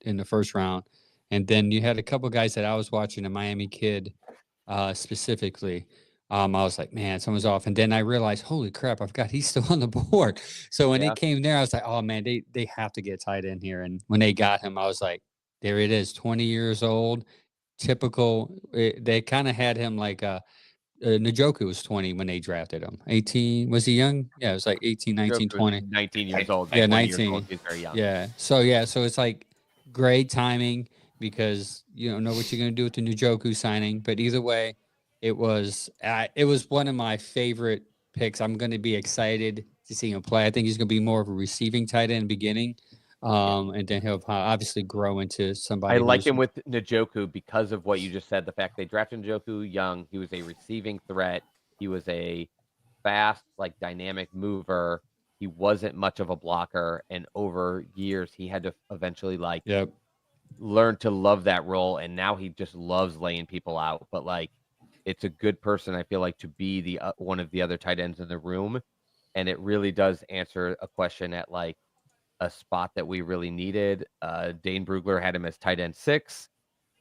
in the first round, and then you had a couple guys that I was watching, a Miami kid specifically. I was like, man, someone's off, and then I realized, holy crap, I forgot he's still on the board. So when he came there, I was like, oh man, they have to get tight end here. And when they got him, I was like, there it is, 20 years old, typical. They kind of had him like Njoku was 20 when they drafted him. 18, was he young? Yeah, it was like 18, 19, 20. 19 years old. Yeah, 19. 19. He's very young. Yeah. So it's like great timing because you don't know what you're going to do with the Njoku signing. But either way, it was one of my favorite picks. I'm going to be excited to see him play. I think he's going to be more of a receiving tight end in the beginning. And then he'll obviously grow into somebody. I like him with Njoku because of what you just said. The fact they drafted Njoku young, he was a receiving threat. He was a fast, like dynamic mover. He wasn't much of a blocker, and over years he had to eventually like learn to love that role. And now he just loves laying people out. But like, it's a good person, I feel like, to be the one of the other tight ends in the room, and it really does answer a question at like a spot that we really needed. Dane Brugler had him as tight end 6.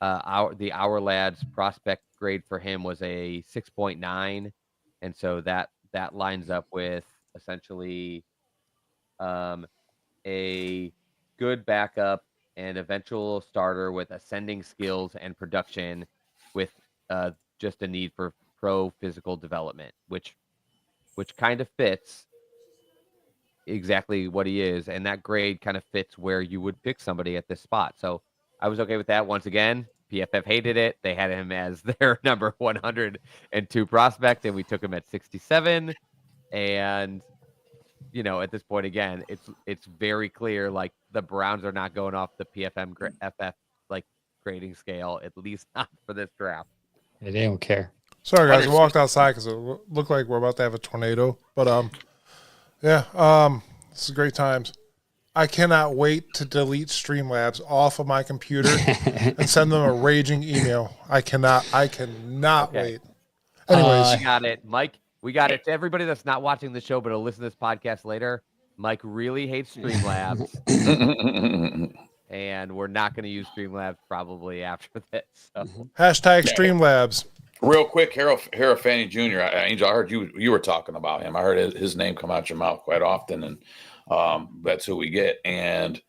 The Our Lads prospect grade for him was a 6.9, and so that lines up with essentially a good backup and eventual starter with ascending skills and production, with just a need for pro physical development, which kind of fits exactly what he is, and that grade kind of fits where you would pick somebody at this spot. So I was okay with that. Once again, PFF hated it. They had him as their number 102 prospect, and we took him at 67. And you know, at this point, again, it's very clear, like the Browns are not going off the FF like grading scale, at least not for this draft. Yeah, they don't care. Sorry guys, we walked outside because it looked like we're about to have a tornado. But this is great times. I cannot wait to delete Streamlabs off of my computer and send them a raging email. I cannot wait. Anyways, we got it, Mike. We got it. To everybody that's not watching the show but will listen to this podcast later, Mike really hates Streamlabs. And we're not going to use Streamlabs probably after this. So. Hashtag Streamlabs. Real quick, Harold Fannin Jr. Angel, I heard you were talking about him. I heard his name come out your mouth quite often, and that's who we get. And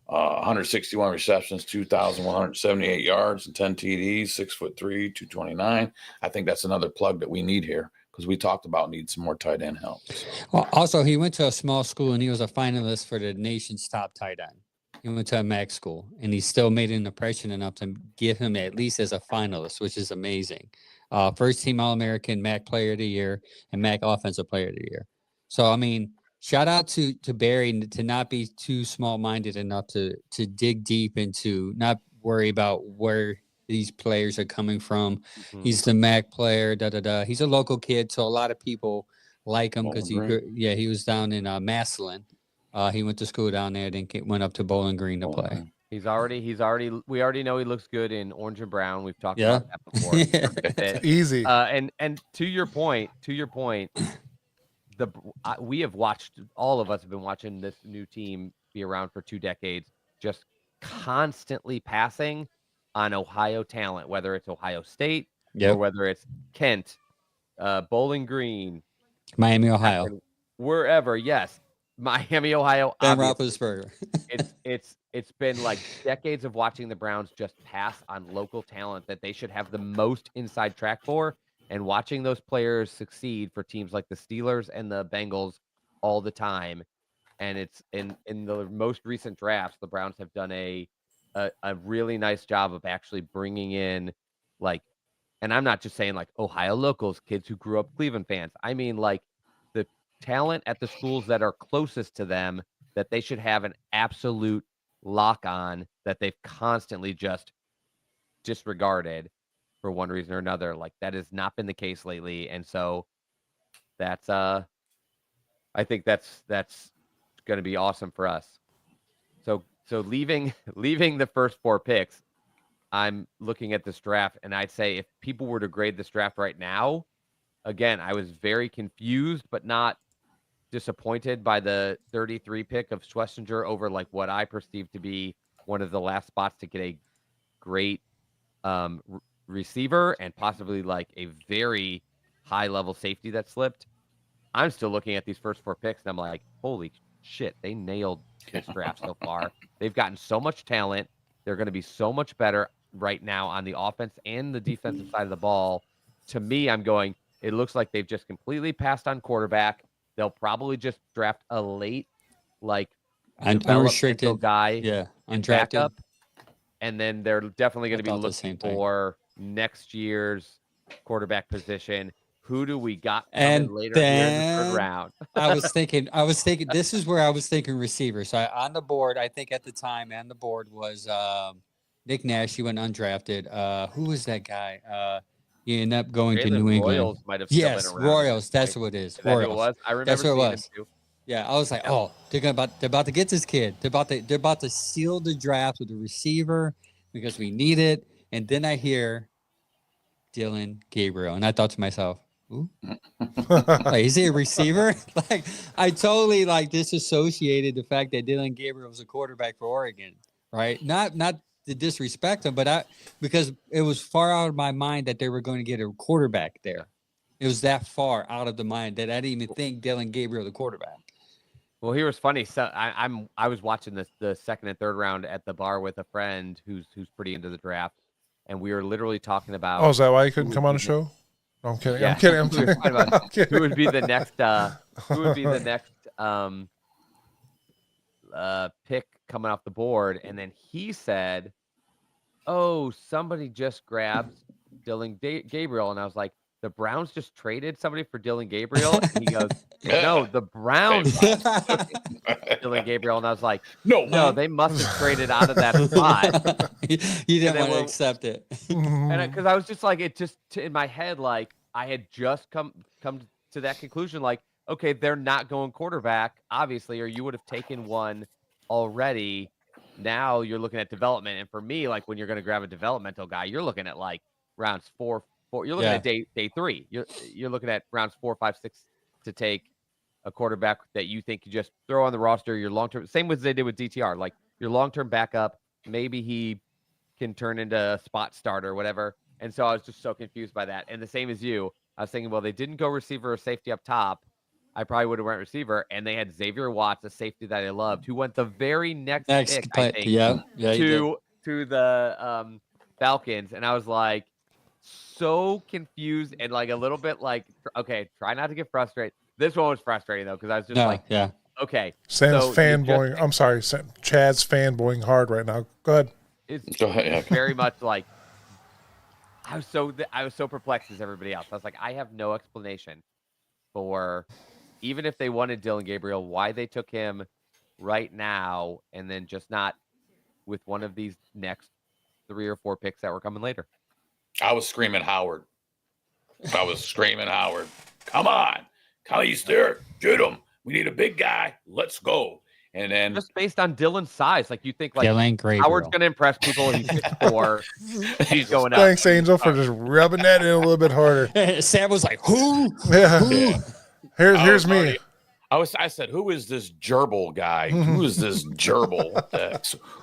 161 receptions, 2,178 yards, and 10 TDs, 6'3", 229. I think that's another plug that we need here because we talked about needing some more tight end help. So. Well, also, he went to a small school and he was a finalist for the nation's top tight end. He went to a MAC school and he still made an impression enough to give him at least as a finalist, which is amazing. First team All-American, MAC Player of the Year, and MAC Offensive Player of the Year. So, I mean, shout out to Barry to not be too small-minded enough to dig deep into, not worry about where these players are coming from. Mm-hmm. He's the MAC player, He's a local kid, so a lot of people like him because he was down in Massillon. He went to school down there, then went up to Bowling Green to play. We already know he looks good in orange and brown. We've talked about that before. It's easy. And to your point, all of us have been watching this new team be around for 2 decades, just constantly passing on Ohio talent, whether it's Ohio State or whether it's Kent, Bowling Green, Miami, Ohio, wherever. Yes, Miami, Ohio. Ben Roethlisberger. It's been like decades of watching the Browns just pass on local talent that they should have the most inside track for, and watching those players succeed for teams like the Steelers and the Bengals all the time. And it's in the most recent drafts, the Browns have done a really nice job of actually bringing in, like, and I'm not just saying like Ohio locals, kids who grew up Cleveland fans. I mean, like, the talent at the schools that are closest to them that they should have an absolute lock on, that they've constantly just disregarded for one reason or another. Like, that has not been the case lately. And so that's I think that's going to be awesome for us. So leaving the first 4 picks, I'm looking at this draft, and I'd say if people were to grade this draft right now, again, I was very confused, but not disappointed by the 33 pick of Schlesinger over like what I perceived to be one of the last spots to get a great receiver and possibly like a very high level safety that slipped. I'm still looking at these first 4 picks and I'm like, holy shit, they nailed this draft so far. They've gotten so much talent. They're going to be so much better right now on the offense and the defensive side of the ball. To me, I'm going, it looks like they've just completely passed on quarterback. They'll probably just draft a late, like, unrestricted guy, undrafted, backup, and then they're definitely going to be looking for next year's quarterback position. Who do we got and later then, here in the 3rd round? I was thinking, this is where I was thinking receiver. So on the board, I think at the time on the board was Nick Nash. He went undrafted. Who was that guy? He ended up going to New England. Royals might have still been around. Royals. That's what it is. Royals. Who it was? I remember that's what it was. Him too. Yeah, I was like, oh, they're about to get this kid. They're about to seal the draft with a receiver because we need it. And then I hear Dillon Gabriel, and I thought to myself, ooh, like, is he a receiver? Like, I totally like disassociated the fact that Dillon Gabriel was a quarterback for Oregon, right? Not to disrespect him, but because it was far out of my mind that they were going to get a quarterback there. It was that far out of the mind that I didn't even think Dillon Gabriel the quarterback. Well, here was funny. So I was watching the 2nd and 3rd round at the bar with a friend who's pretty into the draft, and we were literally talking about. Oh, is that why you couldn't come on the show? No, I'm kidding. Yeah. I'm kidding. I'm kidding. I'm kidding. Who would be the next? Who would be the next pick coming off the board? And then he said, "Oh, somebody just grabbed Dillon Gabriel," and I was like, the Browns just traded somebody for Dillon Gabriel? And he goes, no, the Browns Dillon Gabriel. And I was like, no, they must have traded out of that spot. You didn't want to accept it. And because I was just like, it just in my head, like I had just come to that conclusion, like, okay, they're not going quarterback, obviously, or you would have taken one already. Now you're looking at development. And for me, like when you're going to grab a developmental guy, you're looking at like rounds 4. You're looking at day 3. You're looking at rounds 4, 5, 6 to take a quarterback that you think you just throw on the roster. Your long term, same as they did with DTR, like your long term backup. Maybe he can turn into a spot starter or whatever. And so I was just so confused by that. And the same as you, I was thinking, well, they didn't go receiver or safety up top. I probably would have went receiver. And they had Xavier Watts, a safety that I loved, who went the very next pick, I think, yeah, to the Falcons. And I was like, so confused and like a little bit like, okay, try not to get frustrated. This one was frustrating though, because I was just okay. Sam's so fanboying. I'm sorry, Chad's fanboying hard right now. Go ahead. It's Go ahead. very much like I was so perplexed as everybody else. I was like, I have no explanation for, even if they wanted Dylan Gabriel, why they took him right now and then just not with one of these next 3 or 4 picks that were coming later. I was screaming Howard. Come on. Easter. Shoot him. We need a big guy. Let's go. And then Just based on Dylan's size, like you think like Dylan Gabriel. Howard's going to impress people. He's 6'4". He's going up. Thanks, Angel, for just rubbing that in a little bit harder. Sam was like, "Who? Yeah. Yeah. Here's me. I said, who is this gerbil guy? Who is this gerbil?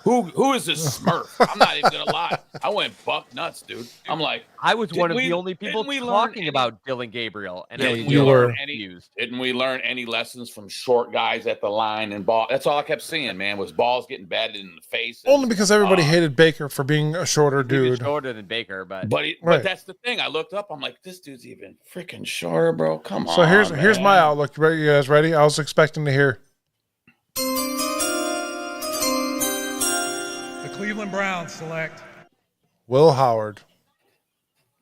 Who is this Smurf? I'm not even gonna lie. I went buck nuts, dude. I'm like, I was one of didn't the we- only people didn't we learn talking any- about Dylan Gabriel, and Yeah, I was you really were. confused. Didn't we learn any lessons from short guys at the line and ball? That's all I kept seeing, man, was balls getting batted in the face. Only because everybody hated Baker for being a shorter He was dude. shorter than Baker, but But Right. that's the thing. I looked up. I'm like, this dude's even freaking shorter, bro. Come on. So here's my man. outlook. You guys ready? I was expecting to hear. The Cleveland Browns select Will Howard.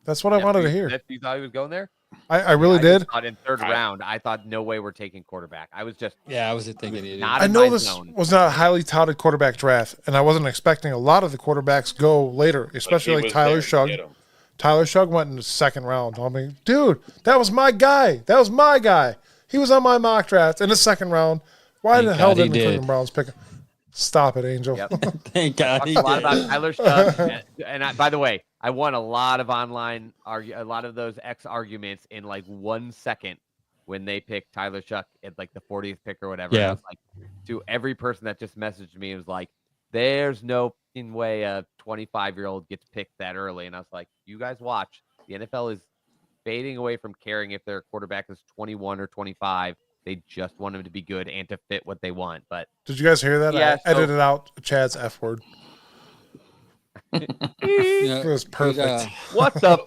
That's what I wanted to hear. You thought he was going there? I really I did. just thought in third round, I thought no way we're taking quarterback. I was just Yeah, I was thinking it. not I in know my this zone. was not a highly touted quarterback draft, and I wasn't expecting a lot of the quarterbacks go later, But especially he like was Tyler there to Shug. get him. Tyler Shug went in the second round. I mean, dude, that was my guy. He was on my mock draft in the second round. Why Thank the hell God he didn't the did. Cleveland Browns pick him? Stop it, Angel. Yep. Thank God Talked he a lot did. about Tyler Shuck, and by the way, I won a lot of online a lot of those X arguments in like 1 second when they picked Tyler Shuck at like the 40th pick or whatever. Yeah. I was like, to every person that just messaged me, it was like, "There's no way a 25-year-old gets picked that early," and I was like, "You guys watch. The NFL is fading away from caring if their quarterback is 21 or 25. They just want him to be good and to fit what they want." But Did you guys hear that? Yeah, I edited out Chad's F word. It was perfect. what's up?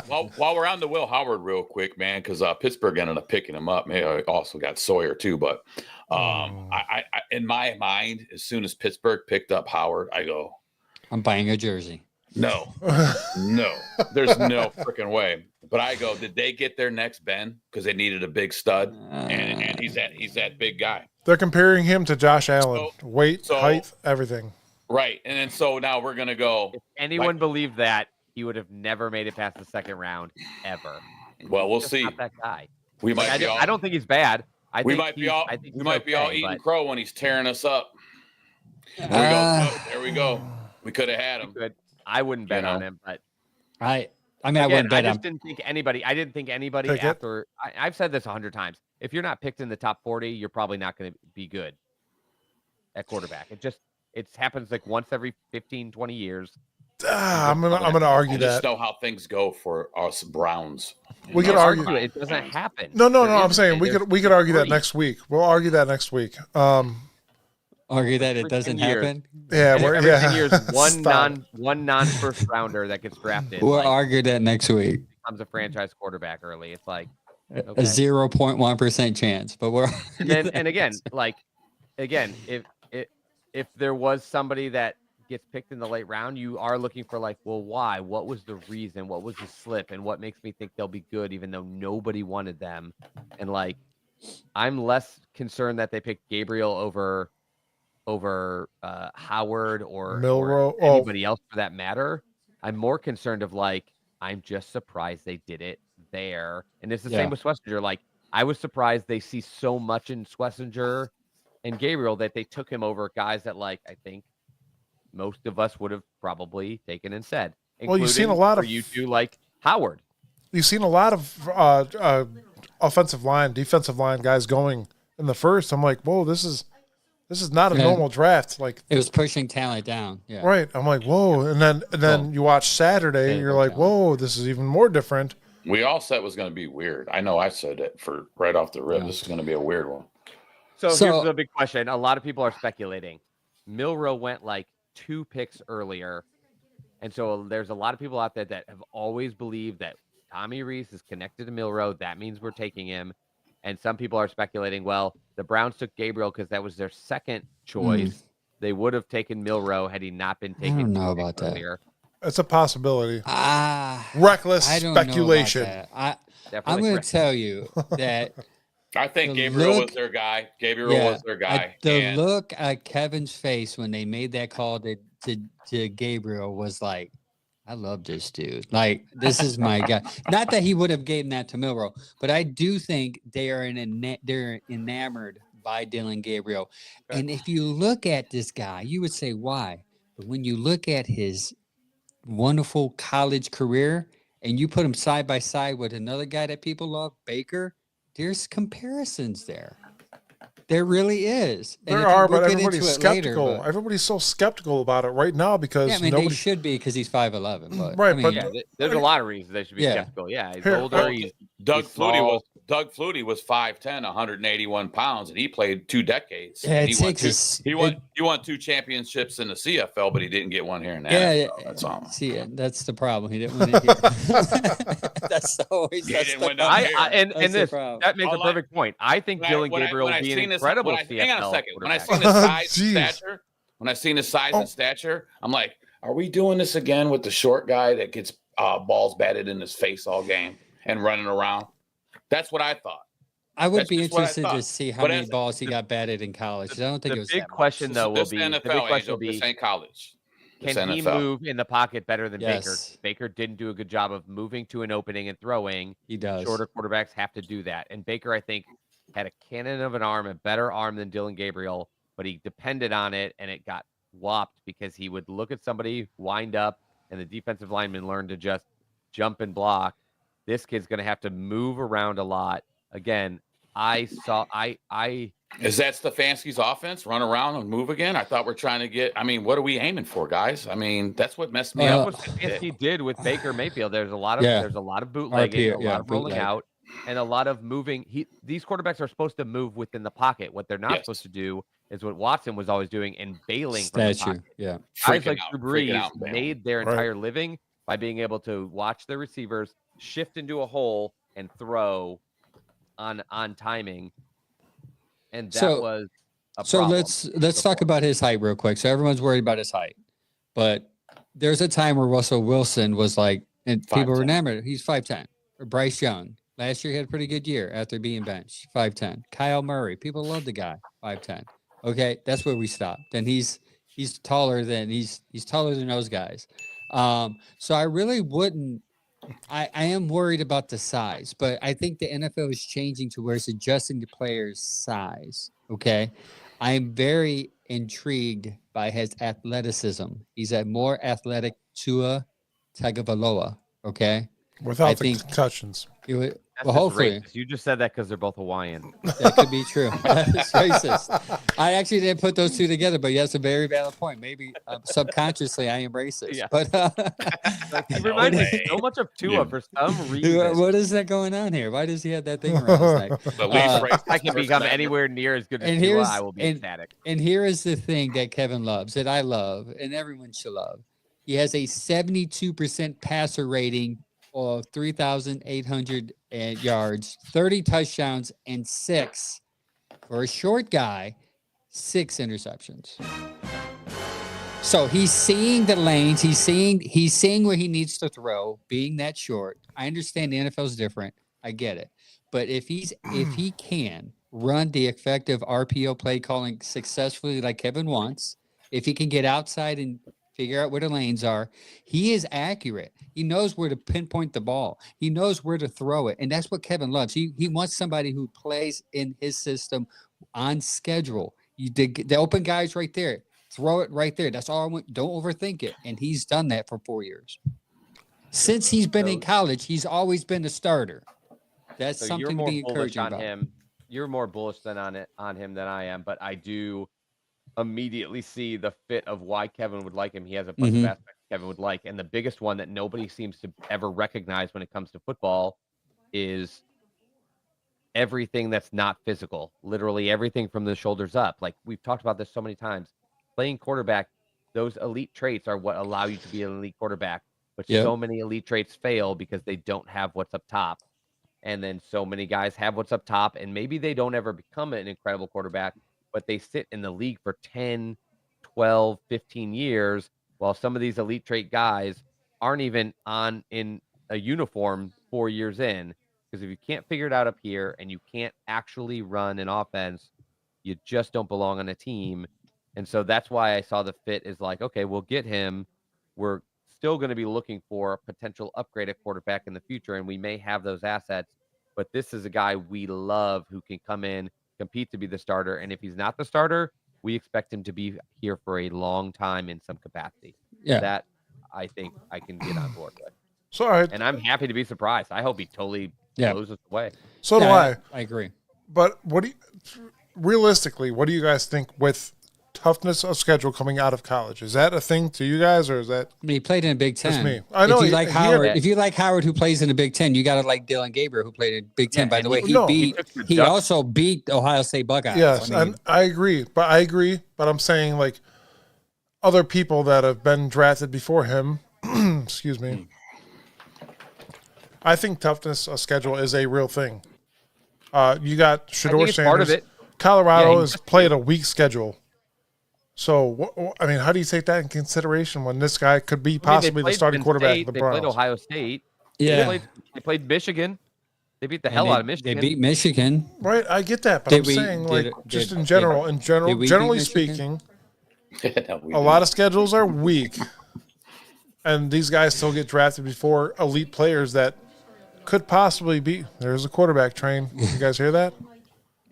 While we're on the Will Howard real quick, man, because Pittsburgh ended up picking him up. Maybe I also got Sawyer too, but I in my mind, as soon as Pittsburgh picked up Howard, I go, I'm buying a jersey. no, there's no freaking way. But I go, did they get their next Ben because they needed a big stud, and he's that big guy, They're comparing him to Josh Allen. Weight, so- height, everything. right? And then so now we're gonna go. If anyone believed that, he would have never made it past the second round ever. Well, we'll Just see. not that guy. We might Like, be all. I don't think he's bad. We might be all. We might be all eating but crow when he's tearing us up. There we Uh, go. There we go. We could have had him. good. I wouldn't bet on him, but I mean, I again, wouldn't I bet just him. didn't think anybody. I didn't think anybody Pickett? after. I've said this 100 times. If you're not picked in the top 40, you're probably not going to be good at quarterback. It happens like once every 15, 20 years. I'm gonna argue I just that. know how things go for us Browns. We could Don't argue. it. It doesn't happen. No. There I'm is- saying we there's could argue that three. next week. We'll argue that next week. Argue that it Freaking doesn't years. happen. Yeah, And we're every 10 yeah. years, Stop. one non first rounder that gets drafted We'll like, argue that next week. becomes a franchise quarterback early. It's like A okay. 0.1% chance, but we're and again, if there was somebody that gets picked in the late round, you are looking for like, well, why? What was the reason? What was the slip? And what makes me think they'll be good, even though nobody wanted them? And like, I'm less concerned that they picked Gabriel over Howard or Milroe. anybody else for that matter. I'm more concerned of like, I'm just surprised they did it there. And it's the Yeah. same with Schlesinger. Like, I was surprised they see so much in Schlesinger and Gabriel that they took him over guys that like I think most of us would have probably taken instead. Well, you've seen a including lot for of- you two like Howard. You've seen a lot of offensive line, defensive line guys going in the first. I'm like, whoa, this is not a Yeah. normal draft. Like, it was pushing talent down. Yeah. right? I'm like, whoa, and then you watch Saturday, Yeah, you're no like, doubt. whoa, this is even more different. We all said it was going to be weird. I know I said it for right off the rip. Yeah. This is going to be a weird one. So here's the big question. A lot of people are speculating. Milroe went like 2 picks earlier. And so there's a lot of people out there that have always believed that Tommy Rees is connected to Milroe. That means we're taking him. And some people are speculating, well, the Browns took Gabriel because that was their second choice. They would have taken Milroe had he not been taken. I don't know about earlier. It's a possibility. Reckless speculation. I'm going to tell you that I think Gabriel was their guy. Was their guy. The look at Kevin's face when they made that call to Gabriel was like, I love this dude. Like, this is my guy. Not that he would have given that to Milroe, but I do think they're enamored by Dylan Gabriel. Okay. And if you look at this guy, you would say, why? But when you look at his wonderful college career and you put him side by side with another guy that people love, Baker, there's comparisons there. There really is. There are, but everybody's skeptical. Later, everybody's so skeptical about it right now because they should be because he's 5'11". But right, there's a lot of reasons they should be skeptical. Yeah, he's older. Doug Flutie was 5'10", 181 pounds, and he played 2 decades. Yeah, he won 2 championships in the CFL, but he didn't get one here in the NFL. That's all. See, that's the problem. He didn't win it here. That's always that makes a perfect point. I think Dylan Gabriel will be an incredible CFL. Hang on a second. When I seen his size and stature, I'm like, are we doing this again with the short guy that gets balls batted in his face all game and running around? That's what I thought. I would be interested to see how many balls he got batted in college. I don't think it was the big question though will be the big question will be college. Can he move in the pocket better than Baker? Baker didn't do a good job of moving to an opening and throwing. He does. Shorter quarterbacks have to do that. And Baker, I think, had a cannon of an arm, a better arm than Dylan Gabriel, but he depended on it, and it got whopped because he would look at somebody, wind up, and the defensive lineman learned to just jump and block. This kid's going to have to move around a lot. Again, Is that Stefanski's offense? Run around and move again? I thought we're trying to get. I mean, what are we aiming for, guys? I mean, that's what messed me up. What Stefanski did with Baker Mayfield. There's a lot of bootlegging, a lot of rolling out, and a lot of moving. These quarterbacks are supposed to move within the pocket. What they're not supposed to do is what Watson was always doing and bailing from the pocket. Yeah, guys like Drew Brees made their entire living by being able to watch their receivers shift into a hole and throw on timing. And that was a problem. let's talk about his height real quick. So everyone's worried about his height, but there's a time where Russell Wilson was like, and people were enamored. He's 5'10". Or Bryce Young last year he had a pretty good year after being benched, 5'10". Kyle Murray, people love the guy, 5'10". Okay, that's where we stopped. And he's taller than he's taller than those guys. So I really wouldn't. I am worried about the size, but I think the NFL is changing to where it's adjusting the player's size. Okay. I am very intrigued by his athleticism. He's a more athletic Tua Tagovailoa. Okay. Without the concussions. Hopefully. You just said that because they're both Hawaiian. That could be true. That's racist. I actually didn't put those two together, but that's a very valid point. Maybe subconsciously I am racist. Yeah. But you remind me so much of Tua for some reason. What is that going on here? Why does he have that thing around his neck? I can become anywhere near as good as Tua, I will be ecstatic. And here is the thing that Kevin loves, that I love, and everyone should love. He has a 72% passer rating of 3,800 yards, 30 touchdowns, and 6 for a short guy, 6 interceptions. So he's seeing the lanes. He's seeing where he needs to throw, being that short. I understand the NFL is different. I get it. But if he can run the effective RPO play calling successfully like Kevin wants, if he can get outside and figure out where the lanes are, he is accurate. He knows where to pinpoint the ball. He knows where to throw it. And that's what Kevin loves. He wants somebody who plays in his system on schedule. The open guy's right there. Throw it right there. That's all I want. Don't overthink it. And he's done that for 4 years. Since he's been in college, he's always been a starter. That's something to be encouraging about. You're more bullish on him than I am, but I do immediately see the fit of why Kevin would like him. He has a bunch of aspects Kevin would like. And the biggest one that nobody seems to ever recognize when it comes to football is everything that's not physical, literally everything from the shoulders up. Like we've talked about this so many times. Playing quarterback, those elite traits are what allow you to be an elite quarterback. But so many elite traits fail because they don't have what's up top. And then so many guys have what's up top, and maybe they don't ever become an incredible quarterback, but they sit in the league for 10, 12, 15 years, while some of these elite trait guys aren't even in a uniform 4 years in. Because if you can't figure it out up here and you can't actually run an offense, you just don't belong on a team. And so that's why I saw the fit is like, okay, we'll get him. We're still going to be looking for a potential upgrade at quarterback in the future, and we may have those assets. But this is a guy we love who can come in, compete to be the starter. And if he's not the starter, we expect him to be here for a long time in some capacity. Yeah. That I think I can get on board with. So, all right. And I'm happy to be surprised. I hope he totally blows us away. So do I. I agree. But realistically, what do you guys think with toughness of schedule coming out of college? Is that a thing to you guys, or is that? I mean, he played in a Big Ten. Just me. I know. If you like Howard, who plays in the Big Ten, you got to like Dylan Gabriel, who played in Big Ten. By the way, he also beat Ohio State Buckeyes. Yes, and I agree. But I'm saying like other people that have been drafted before him. Excuse me. I think toughness of schedule is a real thing. You got Shedeur Sanders. Part of it. Colorado has played a weak schedule. So, I mean, how do you take that in consideration when this guy could be possibly the starting quarterback of the Browns? They played Ohio State. Yeah. They played Michigan. They beat the hell out of Michigan. They beat Michigan. Right, I get that, but I'm saying, like, just in general, generally speaking, a lot of schedules are weak, and these guys still get drafted before elite players that could possibly be. There's a quarterback train. You guys hear that?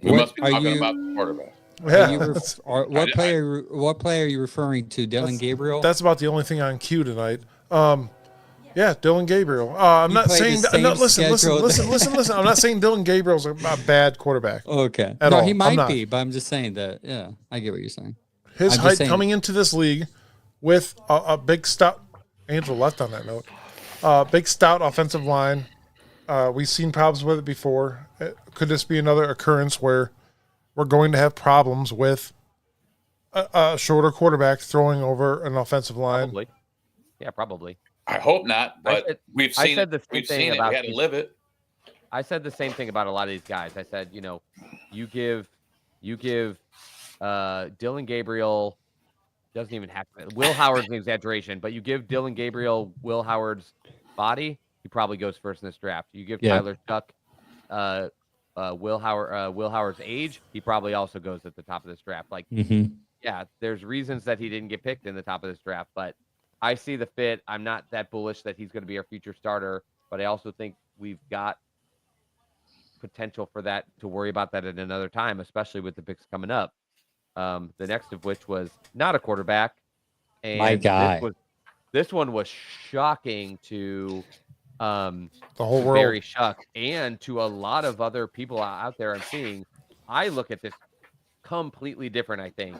We must be talking about the quarterback. Yeah. What player are you referring to? Dylan Gabriel? That's about the only thing on cue tonight. Yeah, Dylan Gabriel. I'm not saying that. No, listen. I'm not saying Dylan Gabriel's a bad quarterback. Okay. At all. He might be, but I'm just saying that. Yeah, I get what you're saying. His height coming into this league with a big stout. Angel left on that note. Big stout offensive line. We've seen problems with it before. Could this be another occurrence where we're going to have problems with a shorter quarterback throwing over an offensive line? Probably. Yeah, probably. I hope not, but we've seen it. We've seen it. We had to live it. I said the same thing about a lot of these guys. I said, you give Dylan Gabriel, doesn't even have to. Will Howard's an exaggeration, but you give Dylan Gabriel Will Howard's body, he probably goes first in this draft. You give Tyler Shuck Will Howard's age, he probably also goes at the top of this draft. Like, yeah, there's reasons that he didn't get picked in the top of this draft, but I see the fit. I'm not that bullish that he's going to be our future starter, but I also think we've got potential for that to worry about that at another time, especially with the picks coming up. The next of which was not a quarterback. And my guy. This one was shocking to the whole world. Barry Shuck and to a lot of other people out there I'm seeing. I look at this completely different, I think.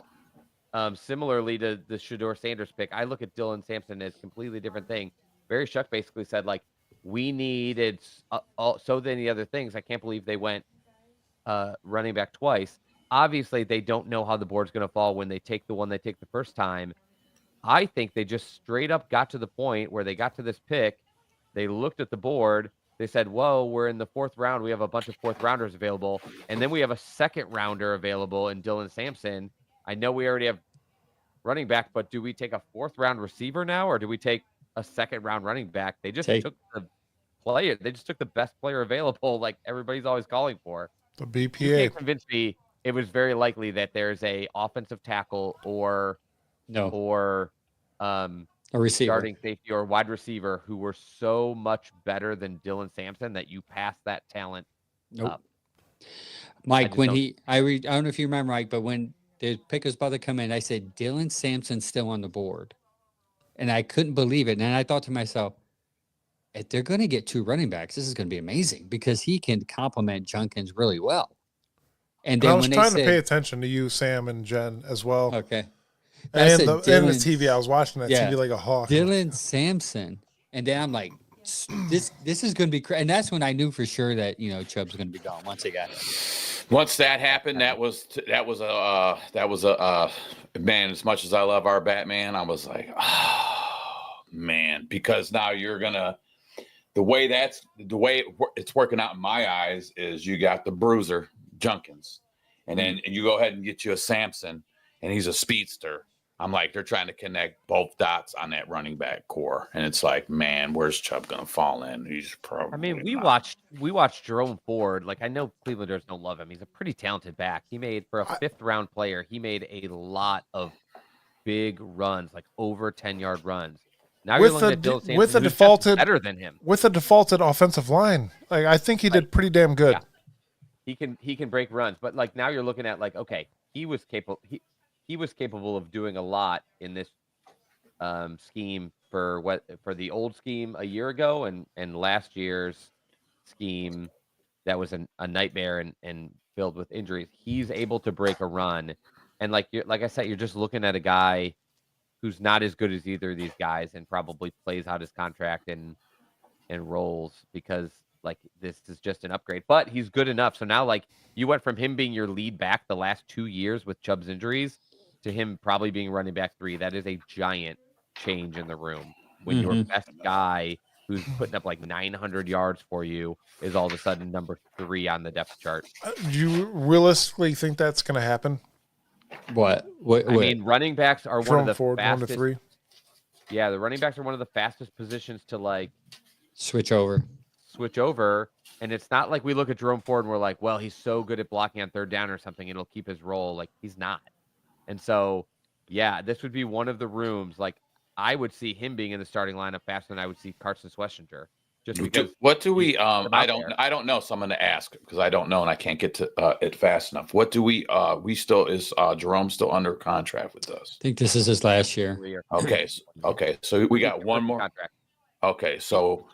Similarly to the Shedeur Sanders pick, I look at Dylan Sampson as a completely different thing. Barry Shuck basically said, like, we needed so many other things. I can't believe they went running back twice. Obviously, they don't know how the board's going to fall when they take the one they take the first time. I think they just straight up got to the point where they got to this pick. They looked at the board. They said, whoa, we're in the fourth round. We have a bunch of fourth rounders available. And then we have a second rounder available in Dylan Sampson. I know we already have running back, but do we take a fourth round receiver now, or do we take a second round running back? They just took the player. They just took the best player available, like everybody's always calling for. The BPA. You can't convince me it was very likely that there's a offensive tackle or a receiver, starting safety or wide receiver who were so much better than Dylan Sampson that you pass that talent up. Mike, when I don't know if you remember, Mike, but when the pick was about to come in, I said, Dylan Sampson's still on the board. And I couldn't believe it. And I thought to myself, if they're going to get two running backs, this is going to be amazing because he can complement Junkins really well. And then I was trying to pay attention to you, Sam, and Jen as well. Okay. I And said the Dylan, TV. I was watching that TV like a hawk. Dylan Sampson, and then I'm like, this is going to be crazy. And that's when I knew for sure that Chubb's going to be gone once he got hit. Once that happened, that was a man. As much as I love our Batman, I was like, oh man, because now you're gonna the way it's working out in my eyes is you got the bruiser Junkins, and then you go ahead and get you a Sampson, and he's a speedster. I'm like, they're trying to connect both dots on that running back core, and it's like, man, where's Chubb gonna fall in? He's probably. I mean, we watched Jerome Ford. Like, I know Clevelanders don't love him. He's a pretty talented back. He made, for a 5th-round player, he made a lot of big runs, like over 10-yard runs. Now you're looking at Bill Sampson, with the who's defaulted better than him. With a defaulted offensive line. Like, I think he did pretty damn good. Yeah. He can break runs, but like now you're looking at like, okay, he was capable. He was capable of doing a lot in this scheme for the old scheme a year ago and last year's scheme that was a nightmare and filled with injuries. He's able to break a run, and like I said, you're just looking at a guy who's not as good as either of these guys and probably plays out his contract and rolls because like this is just an upgrade. But he's good enough. So now like you went from him being your lead back the last 2 years with Chubb's injuries to him probably being running back 3. That is a giant change in the room when your best guy who's putting up like 900 yards for you is all of a sudden number 3 on the depth chart. Do you realistically think that's going to happen? What? I mean, running backs are one of the Ford, fastest. 1 to 3. Yeah, the running backs are one of the fastest positions to like switch over. And it's not like we look at Jerome Ford and we're like, well, he's so good at blocking on 3rd down or something, it'll keep his role. Like, he's not. And so, yeah, this would be one of the rooms. Like, I would see him being in the starting lineup faster than I would see Carson Schlesinger. Just because. What do we? I don't know. So I'm going to ask because I don't know and I can't get to it fast enough. What do we? We still is Jerome still under contract with us? I think this is his last year. Okay. So we got one more contract. Okay. So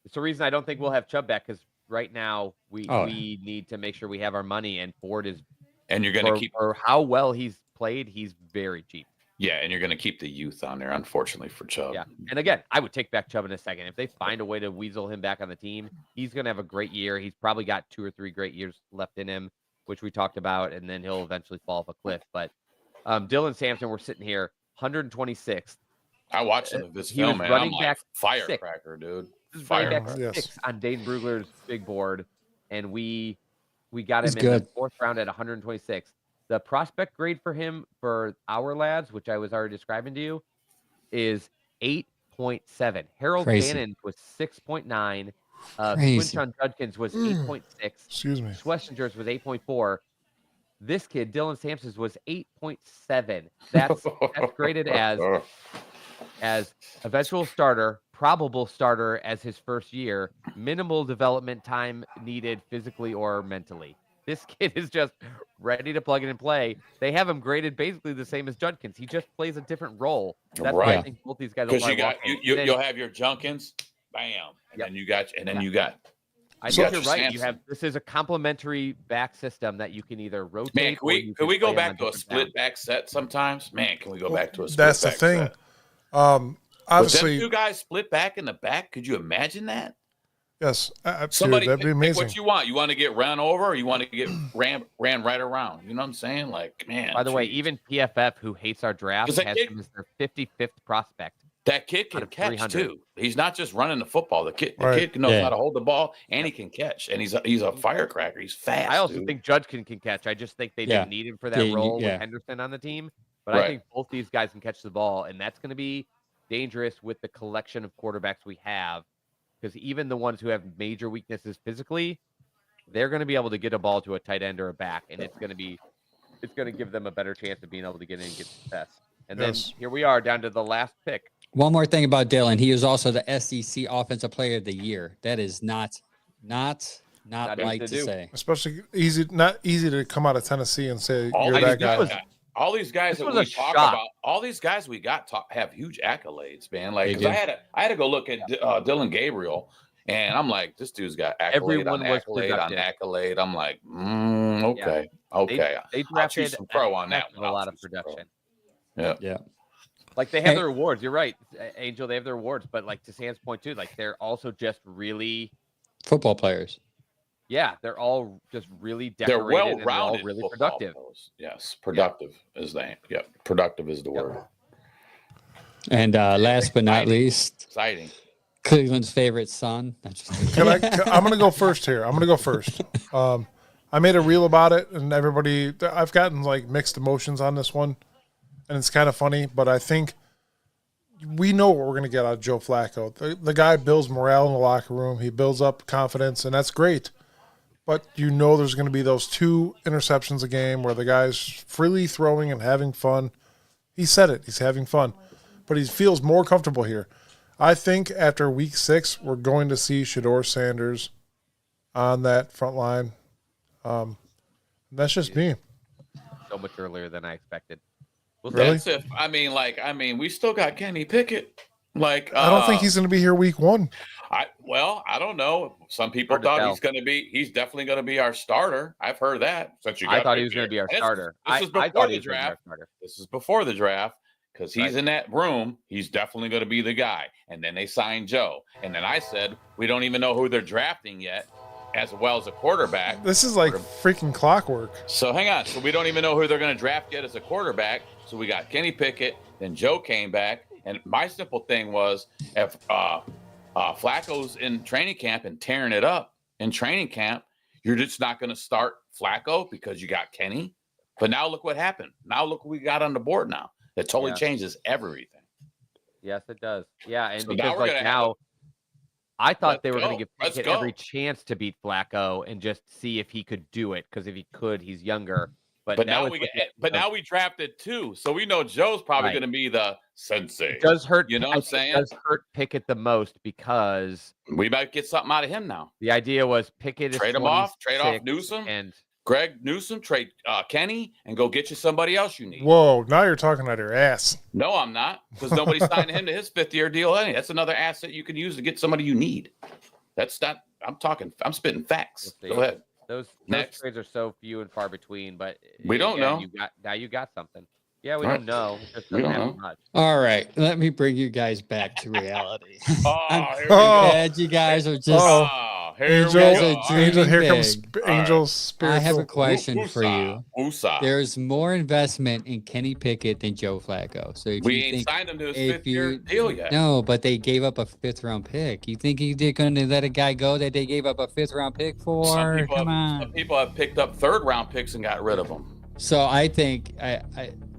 it's the reason I don't think we'll have Chubb back because right now we need to make sure we have our money and Ford is. And you're going to keep for how well he's played. He's very cheap. Yeah, and you're going to keep the youth on there, unfortunately, for Chubb. Yeah, and again, I would take back Chubb in a second. If they find a way to weasel him back on the team, he's going to have a great year. He's probably got 2 or 3 great years left in him, which we talked about, and then he'll eventually fall off a cliff. But Dylan Sampson, we're sitting here, 126th. I watched some of this film, man. I'm like, firecracker, dude. Running back 6 on Dane Brugler's big board, and we got him in the 4th round at 126th. The prospect grade for him for our lads, which I was already describing to you, is 8.7. Harold Gannon was 6.9. Quinton Judkins was 8.6. Excuse me. Schlesinger's was 8.4. This kid, Dylan Sampson's, was 8.7. That's graded as eventual starter, probable starter as his first year, minimal development time needed physically or mentally. This kid is just ready to plug in and play. They have him graded basically the same as Judkins. He just plays a different role. That's why I think both these guys. Because you'll have your Junkins, bam, and then you got. I think you're right. This is a complementary back system that you can either rotate. Man, can we go back to a split back set sometimes? Man, can we go back to a split That's back the thing. set? Obviously, 2 guys split back in the back. Could you imagine that? Yes, Somebody that'd be amazing. What you want? You want to get run over, or you want to get ran right around? You know what I'm saying? Like, man. By the way, even PFF, who hates our draft, has him as their 55th prospect. That kid can catch too. He's not just running the football. The kid knows how to hold the ball and he can catch. And he's a firecracker. He's fast. I also think Judkins can catch. I just think they didn't need him for that role with Henderson on the team. But I think both these guys can catch the ball, and that's going to be dangerous with the collection of quarterbacks we have. Because even the ones who have major weaknesses physically, they're going to be able to get a ball to a tight end or a back, and it's going to give them a better chance of being able to get in and get success. And then here we are down to the last pick. One more thing about Dylan. He was also the SEC Offensive Player of the Year. That is not light to say. Especially not easy to come out of Tennessee and say you're that guy. All these guys that we talk about, all these guys we got have huge accolades, man. Like, 'cause I had to go look at Dylan Gabriel, and I'm like, this dude's got accolade on accolade. I'm like, okay. They drafted some pro on that one. A lot of production. Yeah. Yeah. Like they have their rewards. You're right, Angel. They have their rewards, but like to Sam's point too, like they're also just really Football players. Yeah, they're all just really They're decorated and they're all well-rounded really football productive. players. Yes, productive is the productive is the word. And last but not least, Exciting. Cleveland's favorite son. I'm going to go first here. I'm going to go first. I made a reel about it, and everybody, I've gotten like mixed emotions on this one, and it's kind of funny, but I think we know what we're going to get out of Joe Flacco. The guy builds morale in the locker room. He builds up confidence, and that's great. But you know there's going to be those 2 interceptions a game where the guy's freely throwing and having fun. He said it. He's having fun. But he feels more comfortable here. I think after week 6, we're going to see Shedeur Sanders on that front line. That's just me. So much earlier than I expected. Well, Really? that's if we still got Kenny Pickett. I I don't think he's going to be here week 1. I don't know. Some people Hard to thought tell. he's definitely going to be our starter. I've heard that. Since you got I thought he Pickett. was going to be our And starter. This is I before thought the he was going to be our draft. starter. This is before the draft because he's Right. in that room. He's definitely going to be the guy. And then they signed Joe. And then I said, we don't even know who they're drafting yet, as well as a quarterback. This is like freaking clockwork. So hang on. So we don't even know who they're going to draft yet as a quarterback. So we got Kenny Pickett. Then Joe came back. And my simple thing was, if Flacco's in training camp and tearing it up in training camp, you're just not going to start Flacco because you got Kenny. But now look what happened. Now look what we got on the board now. It totally changes everything. Yes, it does. Yeah, and So now because we're like gonna now, I thought they were Let's going to go. give Let's Pickett go. every chance to beat Flacco and just see if he could do it. Because if he could, he's younger. But now it's we looking- get, but now we drafted 2, so we know Joe's probably Right. going to be the sensei. It does hurt. You know what I'm saying? It does hurt Pickett the most because We might get something out of him now. the idea was Pickett is Trade him off. Trade off 26 Newsom. and Greg Newsom, trade Kenny, and go get you somebody else you need. Whoa, now you're talking out your ass. No, I'm not, because nobody signed him to his 5th-year deal. Anyway, that's another asset you can use to get somebody you need. That's not. I'm spitting facts. We'll see. Go ahead. Those Next. trades are so few and far between. But We don't know. You got something. Yeah, we Right. don't know. It just We doesn't don't happen know. much. All right, let me bring you guys back to reality. Oh, here we Oh. go. Glad you guys are just. Oh, here Angel, we guys go. are All dreaming Angel, here comes big. Angel's I have a spiritual. question for you. Woosah. There's more investment in Kenny Pickett than Joe Flacco. So if We you ain't think, signed him to his if 5th-year you deal yet. no, but they gave up a 5th-round pick. You think they're going to let a guy go that they gave up a 5th-round pick for? Some Come on. people have picked up 3rd-round picks and got rid of them. So I think I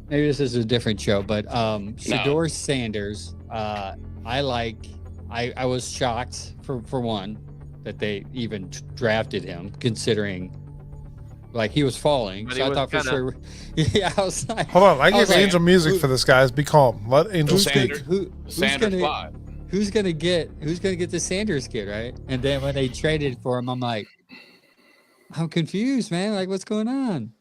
maybe this is a different show, but Shedeur Sanders, I was shocked for one that they even drafted him, considering like he was falling. But So he I was thought for kinda- sure. Yeah, I was like, Hold on, I I give was like, Angel music for this, guys. Be calm. Let Angel speak. Sanders, who's Sanders gonna Clyde. who's gonna get the Sanders kid, right? And then when they traded for him, I'm like, I'm confused, man. Like, what's going on?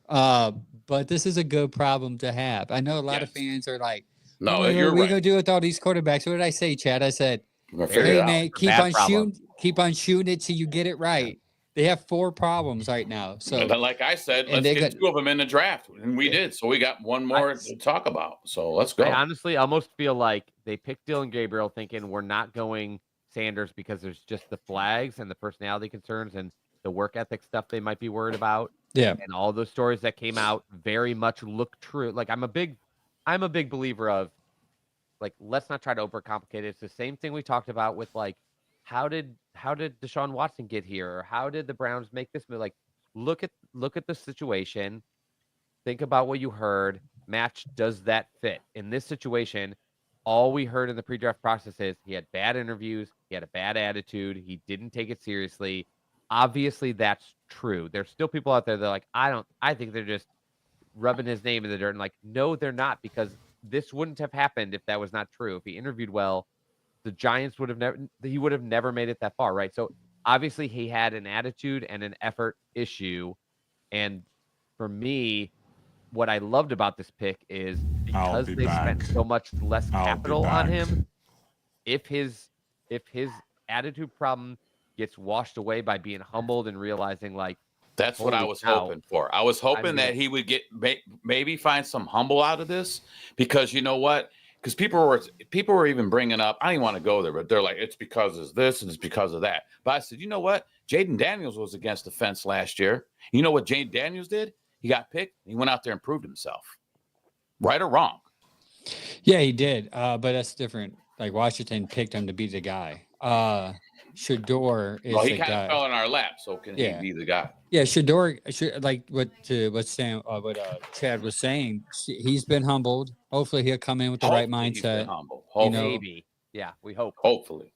But this is a good problem to have. I know a lot of Yes. fans are like, No, what you're are we right. gonna do with all these quarterbacks? What did I say, Chad? I said, We're gonna figure hey it out. man, It's a bad problem. keep on shooting it till you get it right. They have 4 problems right now. So And then, like I said, and let's they get got- 2 of them in the draft, and we did. So we got one more to talk about. So let's go. I honestly almost feel like they picked Dylan Gabriel thinking we're not going Sanders because there's just the flags and the personality concerns and the work ethic stuff they might be worried about. yeah. And all those stories that came out very much look true. Like I'm a big believer of like let's not try to overcomplicate it. It's the same thing we talked about with like how did Deshaun Watson get here or how did the Browns make this move? Like look at the situation, think about what you heard, match does that fit? In this situation, all we heard in the pre-draft process is he had bad interviews, he had a bad attitude, he didn't take it seriously. Obviously, that's true. There's still people out there that are like, I think they're just rubbing his name in the dirt. And like, no, they're not, because this wouldn't have happened if that was not true. If he interviewed well, the Giants he would have never made it that far, right? So obviously he had an attitude and an effort issue. And for me, what I loved about this pick is because they spent so much less capital on him, if his attitude problem gets washed away by being humbled and realizing like That's what I Holy was cow. hoping for. I was hoping mean, that he would get maybe find some humble out of this, because you know what? Because people were even bringing up. I didn't want to go there, but they're like, it's because of this and it's because of that. But I said, you know what? Jaden Daniels was against the fence last year. You know what Jaden Daniels did? He got picked. He went out there and proved himself, right or wrong. Yeah, he did. But that's different. Like Washington picked him to be the guy. Shador is Well, he the kind guy. of fell in our lap, so can Yeah. he be the guy? Yeah, Shador. Like what Chad was saying. He's been humbled. Hopefully, he'll come in with the right Hopefully he's been mindset. humble. You know, Maybe. Yeah, we hope. Hopefully.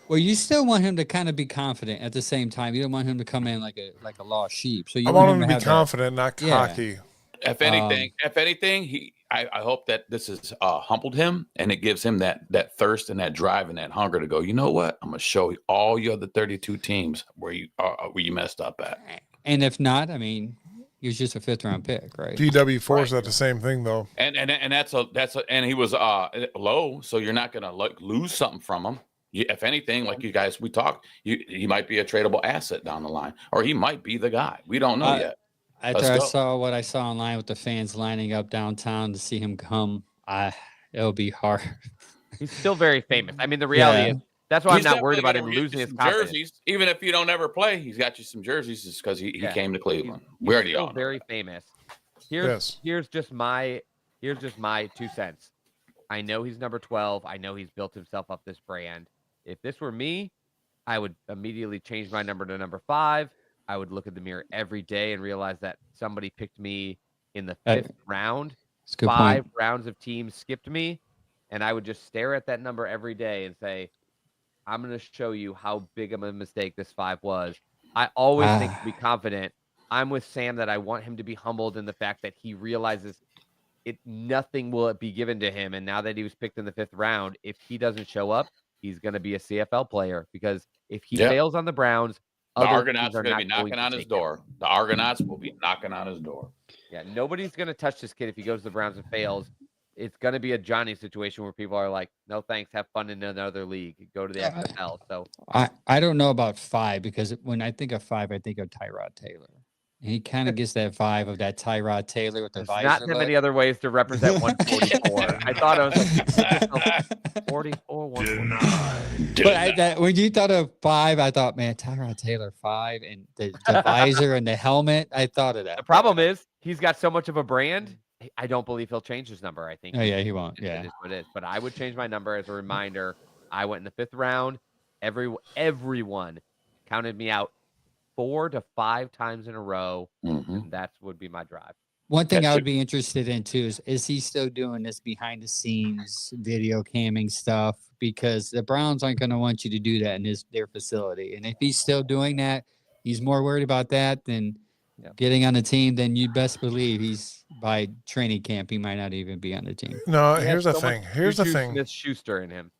well, you still want him to kind of be confident at the same time. You don't want him to come in like a lost sheep. So you I want him to be have confident, not cocky. If anything, I hope that this has humbled him, and it gives him that thirst and that drive and that hunger to go, you know what? I'm gonna show all you other 32 teams where you messed up at. And if not, I mean, he was just a 5th-round pick, right? PW4 said the same thing though. And and he was low, so you're not gonna lose something from him. If anything, like you guys, we talked, he might be a tradable asset down the line, or he might be the guy. We don't know yet. After I saw what I saw online with the fans lining up downtown to see him come, it'll be hard. He's still very famous. I mean, the reality is that's why I'm not worried about him losing his confidence. Jerseys. Even if you don't ever play, he's got you some jerseys just because he came to Cleveland. We already all know very that. famous. Here's just my 2 cents. I know he's number 12. I know he's built himself up this brand. If this were me, I would immediately change my number to number 5. I would look at the mirror every day and realize that somebody picked me in the 5th round. 5 rounds of teams skipped me, and I would just stare at that number every day and say, I'm going to show you how big of a mistake this 5 was. I always think to be confident. I'm with Sam that I want him to be humbled in the fact that he realizes nothing will be given to him. And now that he was picked in the 5th round, if he doesn't show up, he's going to be a CFL player, because if he fails on the Browns, the Argonauts are going to be knocking on his door. The Argonauts will be knocking on his door. Yeah, nobody's going to touch this kid if he goes to the Browns and fails. It's going to be a Johnny situation where people are like, no thanks, have fun in another league. Go to the XFL. So I don't know about 5, because when I think of 5, I think of Tyrod Taylor. And he kind of gets that vibe of that Tyrod Taylor with the visor. Not that many other ways to represent 144. I thought I was like 44, 144. But when you thought of 5, I thought, man, Tyrod Taylor 5 and the visor and the helmet. I thought of that. The problem is he's got so much of a brand. I don't believe he'll change his number. I think. Oh yeah, he won't. It is what it is. But I would change my number as a reminder. I went in the 5th round. Everyone counted me out 4 to 5 times in a row. And that would be my drive. One thing I would be interested in too is he still doing this behind the scenes video camming stuff? Because the Browns aren't going to want you to do that in their facility. And if he's still doing that, he's more worried about that than getting on the team. Then you best believe he's by training camp. He might not even be on the team. No, here's the thing. Here's the thing. Smith-Schuster in him.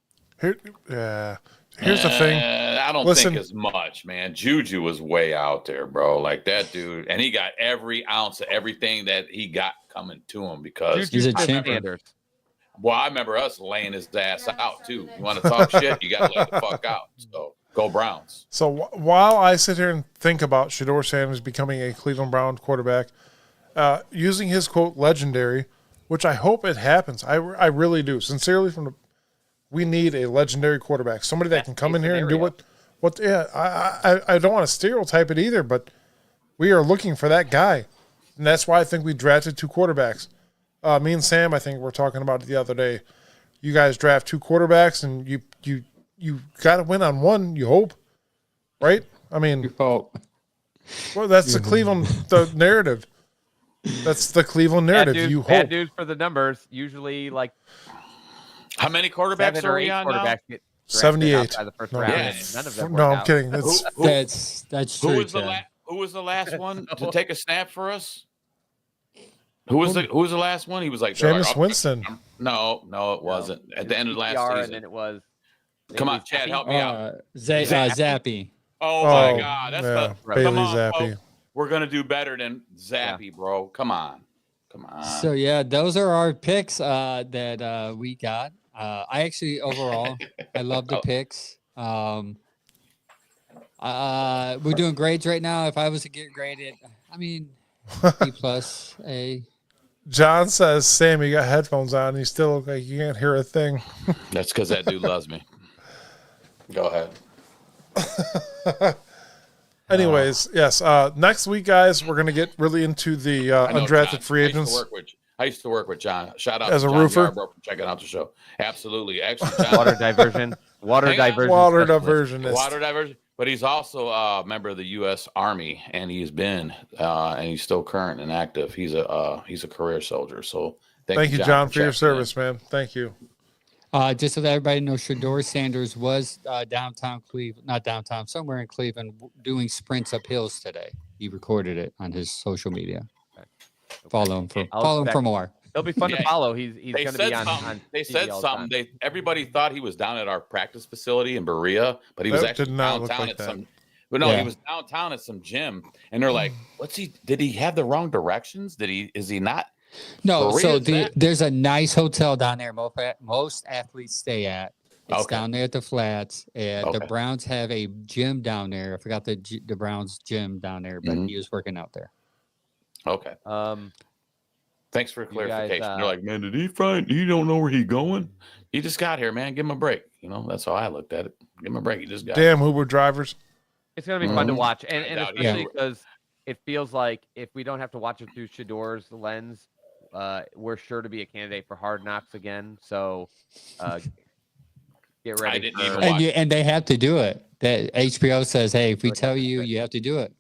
Here's the thing. I don't think as much, man. Juju was way out there, bro. Like that dude, and he got every ounce of everything that he got coming to him because he's a champion. Well, I remember us laying his ass out too. You want to talk shit? You got to lay the fuck out. So go Browns. So while I sit here and think about Shador Sanders becoming a Cleveland Brown quarterback, using his quote legendary, which I hope it happens. I really do, sincerely from the. We need a legendary quarterback, somebody that can come in here and do what. I don't want to stereotype it either, but we are looking for that guy, and that's why I think we drafted 2 quarterbacks. Me and Sam, I think were talking about it the other day. You guys draft 2 quarterbacks, and you got to win on one. You hope, right? I mean, you hope. Well, that's the Cleveland narrative. That's the Cleveland narrative. You hope. Bad news for the numbers. Usually, like. How many quarterbacks are we on now? 78. By the first round. None of them no, I'm kidding. That's true. Who was the last one to take a snap for us? Who was the last one? He was like Jameis Winston. No, it wasn't. At the end of last season, and then it was. Come on, Chad, help me out. Zappy. Oh my God, that's Bailey come on, Zappy. folks. We're gonna do better than Zappy, bro. Come on. So yeah, those are our picks that we got. I actually overall I love the picks. I We're doing grades right now. If I was to get graded, I mean, B plus, A. John says, Sam, you got headphones on. You still look like you can't hear a thing. That's because that dude loves me. Go ahead. Anyways, yes. Next week, guys, we're going to get really into the undrafted John, free agents. I used to work with John. Shout out As to a John roofer? Yarbrough for checking out the show. Absolutely. Actually, John, Water diversion. Water Hang on. diversion. Water specialist. diversionist. water diversion. But he's also a member of the U.S. Army, and he's been, and he's still current and active. He's a career soldier. So Thank you, John, for your checking service, man. Thank you. Just so that everybody knows, Shador Sanders was downtown Cleveland, not downtown, somewhere in Cleveland, doing sprints up hills today. He recorded it on his social media. Follow him for more. It'll be fun Yeah. to follow. He's They going to said be on. something. on They TV said all the something. time. Everybody thought he was down at our practice facility in Berea, but he was That actually did not look downtown like at that. some. But no, Yeah. he was downtown at some gym, and they're like, "What's he? Did he have the wrong directions? Is he not?" No, Berea's so that? there's a nice hotel down there. Most athletes stay at. It's Okay. down there at the flats. And the Okay. Browns have a gym down there. I forgot the Browns gym down there, but Mhm. he was working out there. Okay. Thanks for guys, clarification. They're like, man, did he find? You don't know where he going? He just got here, man. Give him a break. That's how I looked at it. Give him a break. He just got. Damn Uber drivers. It's going to be fun to Mhm. watch, and I doubt especially you. because it feels like if we don't have to watch it through Shador's lens, we're sure to be a candidate for Hard Knocks again. So get ready. didn't for- even watch And they have to do it. That HBO says, hey, if we tell you, you have to do it.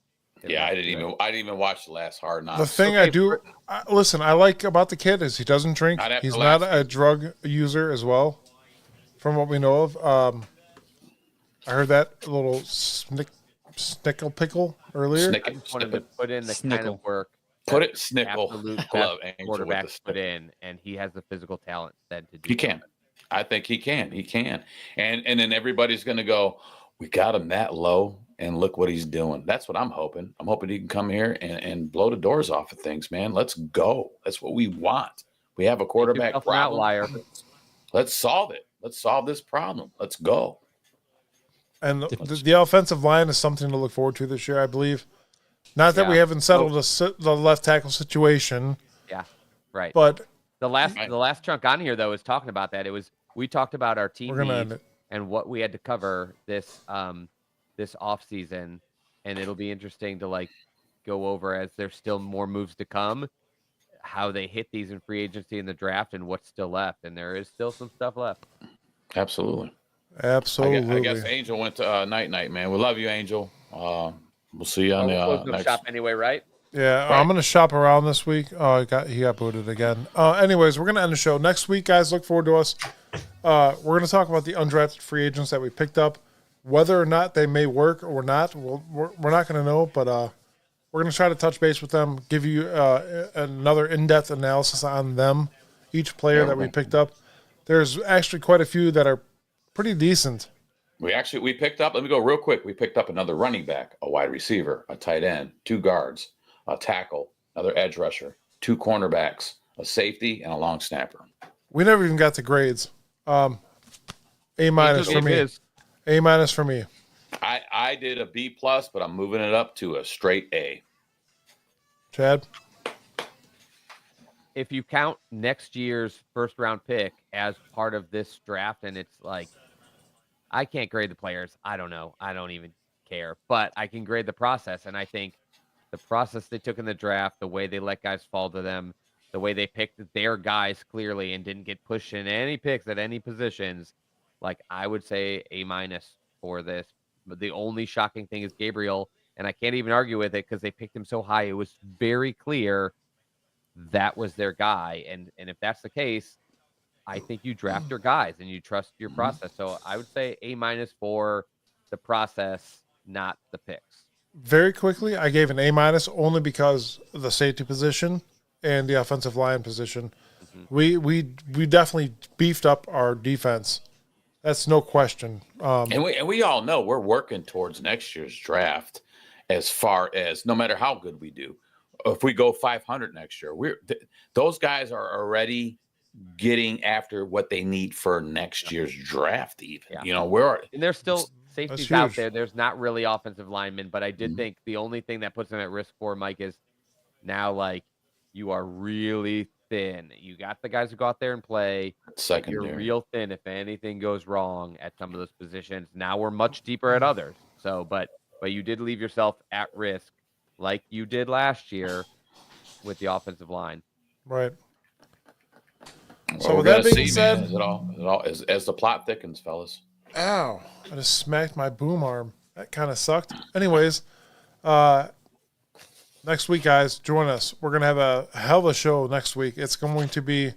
Yeah, I didn't even watch the last Hard Knocks. The thing I do, listen, I like about the kid is he doesn't drink. Not after He's last not a drug user as well, from what we know of. I heard that little snickle pickle earlier. Snick- I just want him to put in the kind Snickle. of work. Put that it snickle. absolute I love best Angel with the quarterbacks put snickle. in, and he has the physical talent then to do. He can. I think he can. He can. And then everybody's going to go, we got him that low, and look what he's doing. That's what I'm hoping. I'm hoping he can come here and blow the doors off of things, man. Let's go. That's what we want. We have a quarterback yourself an problem. outlier. Let's solve it. Let's solve this problem. Let's go. And the offensive line is something to look forward to this year, I believe. Not that we Yeah. haven't settled the left tackle situation, Yeah, right. but The last chunk on here though is talking about that. We talked about our team we're going to end needs it. and what we had to cover this off season, and it'll be interesting to go over as there's still more moves to come, how they hit these in free agency in the draft and what's still left, and there is still some stuff left. Absolutely. Absolutely. I guess Angel went to night, man. We love you, Angel. We'll see you on We're the closing up next. shop anyway, right? Yeah, Right. I'm going to shop around this week. Oh, he got booted again. Anyways, we're going to end the show. Next week, guys, look forward to us. We're going to talk about the undrafted free agents that we picked up. Whether or not they may work or not, we're not going to know, but we're going to try to touch base with them, give you another in-depth analysis on them, each player that we picked up. There's actually quite a few that are pretty decent. We picked up, let me go real quick. We picked up another running back, a wide receiver, a tight end, 2 guards, a tackle, another edge rusher, 2 cornerbacks, a safety, and a long snapper. We never even got to grades. A minus for me. A minus for me. I did a B plus, but I'm moving it up to a straight A. Chad? If you count next year's first round pick as part of this draft, and it's I can't grade the players. I don't know. I don't even care. But I can grade the process. And I think the process they took in the draft, the way they let guys fall to them, the way they picked their guys clearly and didn't get pushed in any picks at any positions, I would say A minus for this. But the only shocking thing is Gabriel. And I can't even argue with it because they picked him so high. It was very clear that was their guy. And if that's the case, I think you draft your guys and you trust your process. So I would say A minus for the process, not the picks. Very quickly, I gave an A minus only because of the safety position and the offensive line position. Mm-hmm. We definitely beefed up our defense. That's no question. And we all know we're working towards next year's draft as far as no matter how good we do. If we go 500 next year, those guys are already getting after what they need for next year's draft. Even Yeah. we're and they're still safety's huge. out there. There's not really offensive linemen, but I did think the only thing that puts them at risk for Mike is now, like, you are really thin. You got the guys who go out there and play. But Secondary. you're real thin if anything goes wrong at some of those positions. Now we're much deeper at others. So, but you did leave yourself at risk like you did last year with the offensive line. Right. So Well, with we're that gonna being see, said, man, as the plot thickens, fellas. ow, I just smacked my boom arm. That kind of sucked. Anyways, next week, guys, join us. We're going to have a hell of a show next week. It's going to be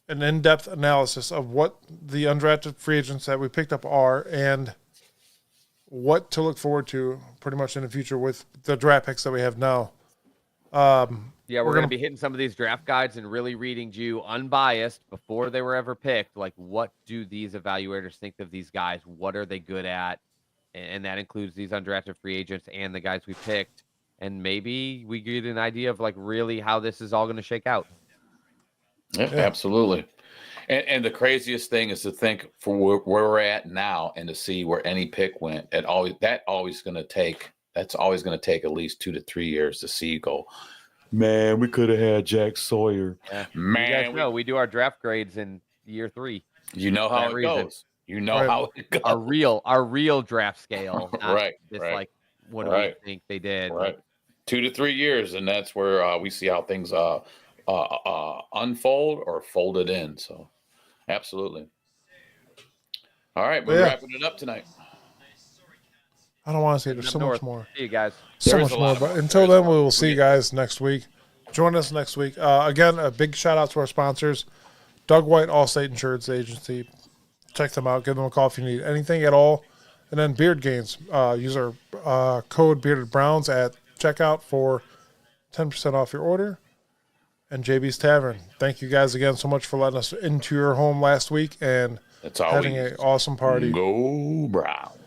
an in-depth analysis of what the undrafted free agents that we picked up are and what to look forward to pretty much in the future with the draft picks that we have now. Yeah, we're going to be hitting some of these draft guides and really reading you unbiased before they were ever picked. Like, what do these evaluators think of these guys? What are they good at? And that includes these undrafted free agents and the guys we picked. And maybe we get an idea of, like, really how this is all going to shake out. Yeah, absolutely. And the craziest thing is to think for where we're at now and to see where any pick went. That's always going to take at least 2 to 3 years to see go. Man, we could have had Jack Sawyer. Yeah. Man, you guys know we do our draft grades in year 3. You know how it goes. You know how it goes. Our real draft scale. Not Right. This right. like what do we think they did? Right. 2 to 3 years, and that's where we see how things unfold or folded in. So, absolutely. All right, we're wrapping it up tonight. I don't want to say there's so much more. See you guys. So much more. But until then, we will see you guys next week. Join us next week. Again, a big shout out to our sponsors, Doug White, Allstate Insurance Agency. Check them out. Give them a call if you need anything at all. And then Beard Gains. Use our code Bearded Browns at checkout for 10% off your order. And JB's Tavern. Thank you guys again so much for letting us into your home last week and having an awesome party. Go Browns.